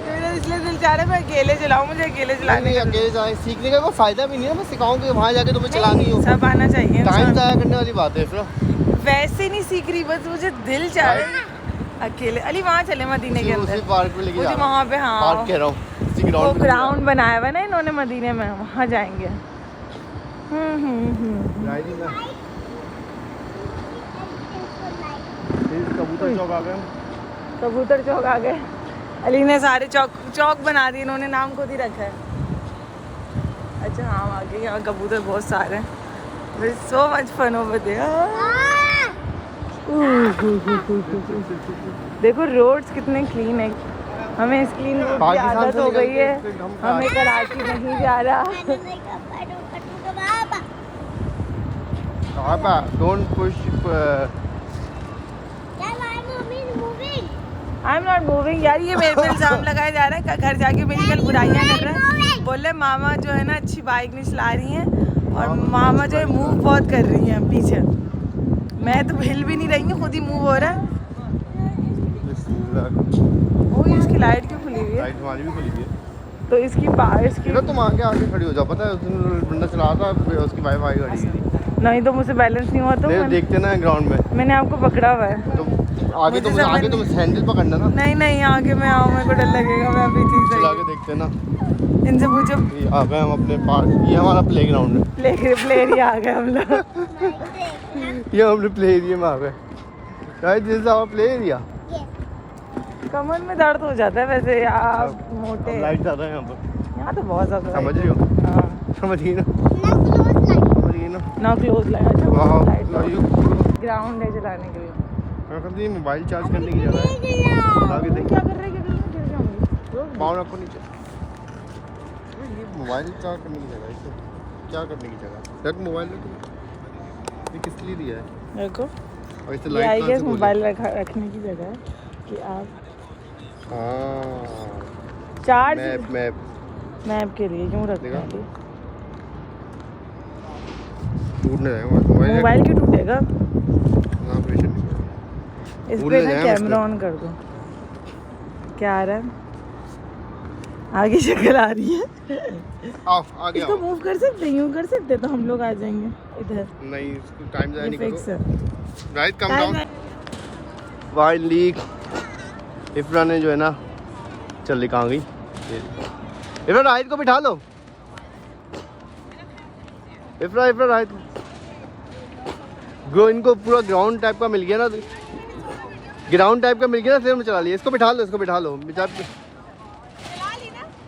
Speaker 1: मेरा इसलिए दिल चाह रहा है मैं अकेले चलाऊं, मुझे अकेले चलाने
Speaker 2: नहीं, अकेले जाए सीखने का कोई फायदा भी नहीं है, मैं सिखाऊंगी वहाँ जाके तुम्हें चलानी हो।
Speaker 1: सब आना चाहिए,
Speaker 2: टाइम जाया करने वाली बात है फिर।
Speaker 1: वैसे नहीं सीख रही, बस मुझे दिल चाह रहा है अकेले। अली वहाँ चले मदीने के अंदर,
Speaker 2: पार्क में लेके जा रहा हूँ।
Speaker 1: वहाँ पे हाँ
Speaker 2: पार्क कह रहा हूँ,
Speaker 1: वो ग्राउंड बनाया हुआ ना इन्होंने मदीने में, वहाँ जाएंगे। कबूतर चौक आ गए। अली ने सारे चौक बना दिए, इन्होंने नाम खुद ही रखा है। अच्छा हाँ आगे यहाँ कबूतर बहुत सारे हैं। So much fun over there. देखो रोड्स कितने क्लीन है, हमें इस क्लीन रोड की आदत हो गई है, हमें कराची नहीं जा रहा।
Speaker 2: Don't push.
Speaker 1: I am not moving. यार ये मेरे पे इल्जाम लगाया जा रहा है, घर जाके मेरी कल बुराइयां कर रहे हैं। बोले मामा जो है ना अच्छी बाइक नहीं चला रही हैं और मामा जो है मूव बहुत कर रही हैं पीछे। मैं तो हिल भी नहीं रही हूँ, खुद ही मूव हो रहा है। ओ ये इसकी लाइट क्यों खुली हुई है?
Speaker 2: लाइट हमारी भी खुली हुई है।
Speaker 1: तो इसकी
Speaker 2: तुम आगे खड़ी हो जाओ, पता है बंदा चला रहा था, उसकी वाईफाई गाड़ी
Speaker 1: नहीं तो मुझसे बैलेंस नहीं हुआ तो
Speaker 2: देखते ना ग्राउंड में,
Speaker 1: मैंने आपको पकड़ा हुआ है।
Speaker 2: तो आगे तुम हैंडल पकड़ना ना।
Speaker 1: नहीं आगे मैं आऊँ, मेरे को डर लगेगा, मैं अभी ठीक
Speaker 2: चला के देखते ना।
Speaker 1: इनसे पूछो।
Speaker 2: आ गए हम अपने पार्क, ये हमारा प्ले ग्राउंड है।
Speaker 1: प्ले एरिया आ गए हम लोग।
Speaker 2: ये हमने प्ले एरिया में आ गए। Guys this is our play area.
Speaker 1: कमर में दर्द हो जाता है वैसे आप मोटे।
Speaker 2: लाइट ज़्यादा है यहाँ पर,
Speaker 1: यहाँ तो बहुत ज़्यादा।
Speaker 2: समझ रही हो?
Speaker 1: हाँ
Speaker 2: समझ गई ना?
Speaker 1: ना क्लोज लाइट। अच्छा
Speaker 2: वाह,
Speaker 1: ग्राउंड है चलाने के लिए।
Speaker 2: मैं कहती हूँ मोबाइल चार्ज करने की जगह है। आगे देख,
Speaker 1: क्या कर रहे हैं, गिर जाऊंगी।
Speaker 2: पाँव रखो नीचे। ये मोबाइल चार्ज करने की जगह है, इसे क्या करने की जगह? रख मोबाइल रख। ये किस लिए दिया है?
Speaker 1: देखो
Speaker 2: और इसे
Speaker 1: ये
Speaker 2: लाइट
Speaker 1: आई
Speaker 2: कहाँ
Speaker 1: गेस
Speaker 2: से बोली?
Speaker 1: मोबाइल रखने की जगह है कि आप
Speaker 2: हाँ
Speaker 1: चार्ज
Speaker 2: मैप
Speaker 1: के लिए यूँ रखते
Speaker 2: देखा?
Speaker 1: हैं।
Speaker 2: टूटने जाएगा
Speaker 1: मोबाइल क्यों टूटेगा?
Speaker 2: ना प्रेशर नहीं पड़ेगा।
Speaker 1: इस
Speaker 2: भूलने
Speaker 1: पे ना
Speaker 2: जाए
Speaker 1: कैमरा
Speaker 2: उसमें।
Speaker 1: ऑन कर दो। क्या आ रहा है? आगे शक्ल आ रही है।
Speaker 2: आओ आगे
Speaker 1: इसको
Speaker 2: आओ।
Speaker 1: मूव कर सकते, यूँ कर सकते तो हम लोग आ जाएंगे इधर।
Speaker 2: नहीं इसको टाइम जाया
Speaker 1: ये
Speaker 2: नहीं
Speaker 1: फिक्स
Speaker 2: करो।
Speaker 1: है।
Speaker 2: Right come down. Wide leak. इफ्रा ने जो है ना चल कहाँ गई? इफ्रा राइट को बिठा लो। इफ्रा राइट ग्रो। इनको पूरा ग्राउंड टाइप का मिल गया ना, ग्राउंड टाइप का मिल गया ना, फिर चला लिया। इसको बिठा लो बेचार।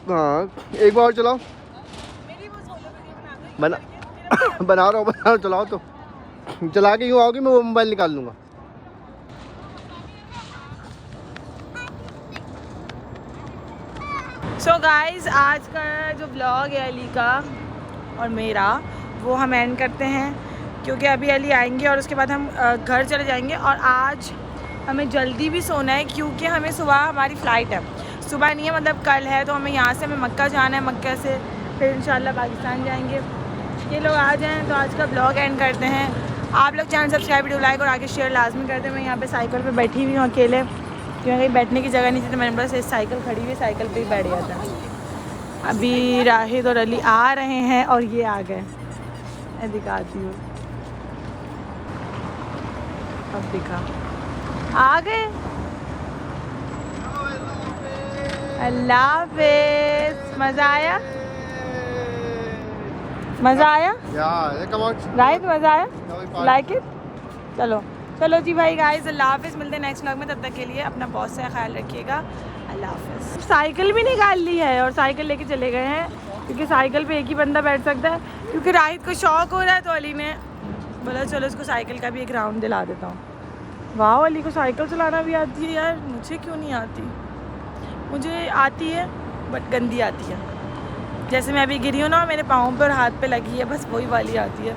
Speaker 2: हाँ एक बार और चलाओ। बना रहा हूँ चलाओ तो। चला के यूँ आओगी मैं वो मोबाइल निकाल लूँगा।
Speaker 1: सो गाइज आज का जो ब्लॉग है अली का और मेरा वो हम एंड करते हैं। क्योंकि अभी अली आएंगे और उसके बाद हम घर चले जाएंगे। और आज हमें जल्दी भी सोना है क्योंकि हमें सुबह हमारी फ़्लाइट है, सुबह नहीं है मतलब कल है। तो हमें यहाँ से हमें मक्का जाना है, मक्का से फिर इंशाल्लाह पाकिस्तान जाएंगे। ये लोग आ जाएँ तो आज का ब्लॉग एंड करते हैं। आप लोग चैनल सब्सक्राइब, वीडियो लाइक और आगे शेयर लाजमी करते हैं। मैं यहाँ पे साइकिल पे बैठी हुई हूँ अकेले, क्योंकि कहीं बैठने की जगह नहीं थी तो मैंने बस इस साइकिल खड़ी हुई साइकिल पे ही बैठ गया था। अभी राहिद और अली आ रहे हैं और ये आ गए, मैं दिखाती हूँ। अब दिखा, आ गए। अल्लाह हाफ़िज़। मज़ा आया? मज़ा आया? राइट, मज़ा आया? Like it? चलो चलो जी भाई गाइस, अल्लाह हाफ़िज़। मिलते हैं नेक्स्ट व्लॉग में, तब तक के लिए अपना बहुत सा ख्याल रखिएगा। अल्लाह हाफ़िज़। साइकिल भी निकाल ली है और साइकिल लेके चले गए हैं, क्योंकि साइकिल पे एक ही बंदा बैठ सकता है। क्योंकि राहिद को शौक़ हो रहा है तो अली ने बोला चलो इसको साइकिल का भी एक राउंड दिला देता हूँ। वाह, अली को साइकिल चलाना भी आती है यार, मुझे क्यों नहीं आती? मुझे आती है बट गंदी आती है। जैसे मैं अभी गिरी हूँ ना, मेरे पाँव पे और हाथ पे लगी है, बस वही वाली आती है।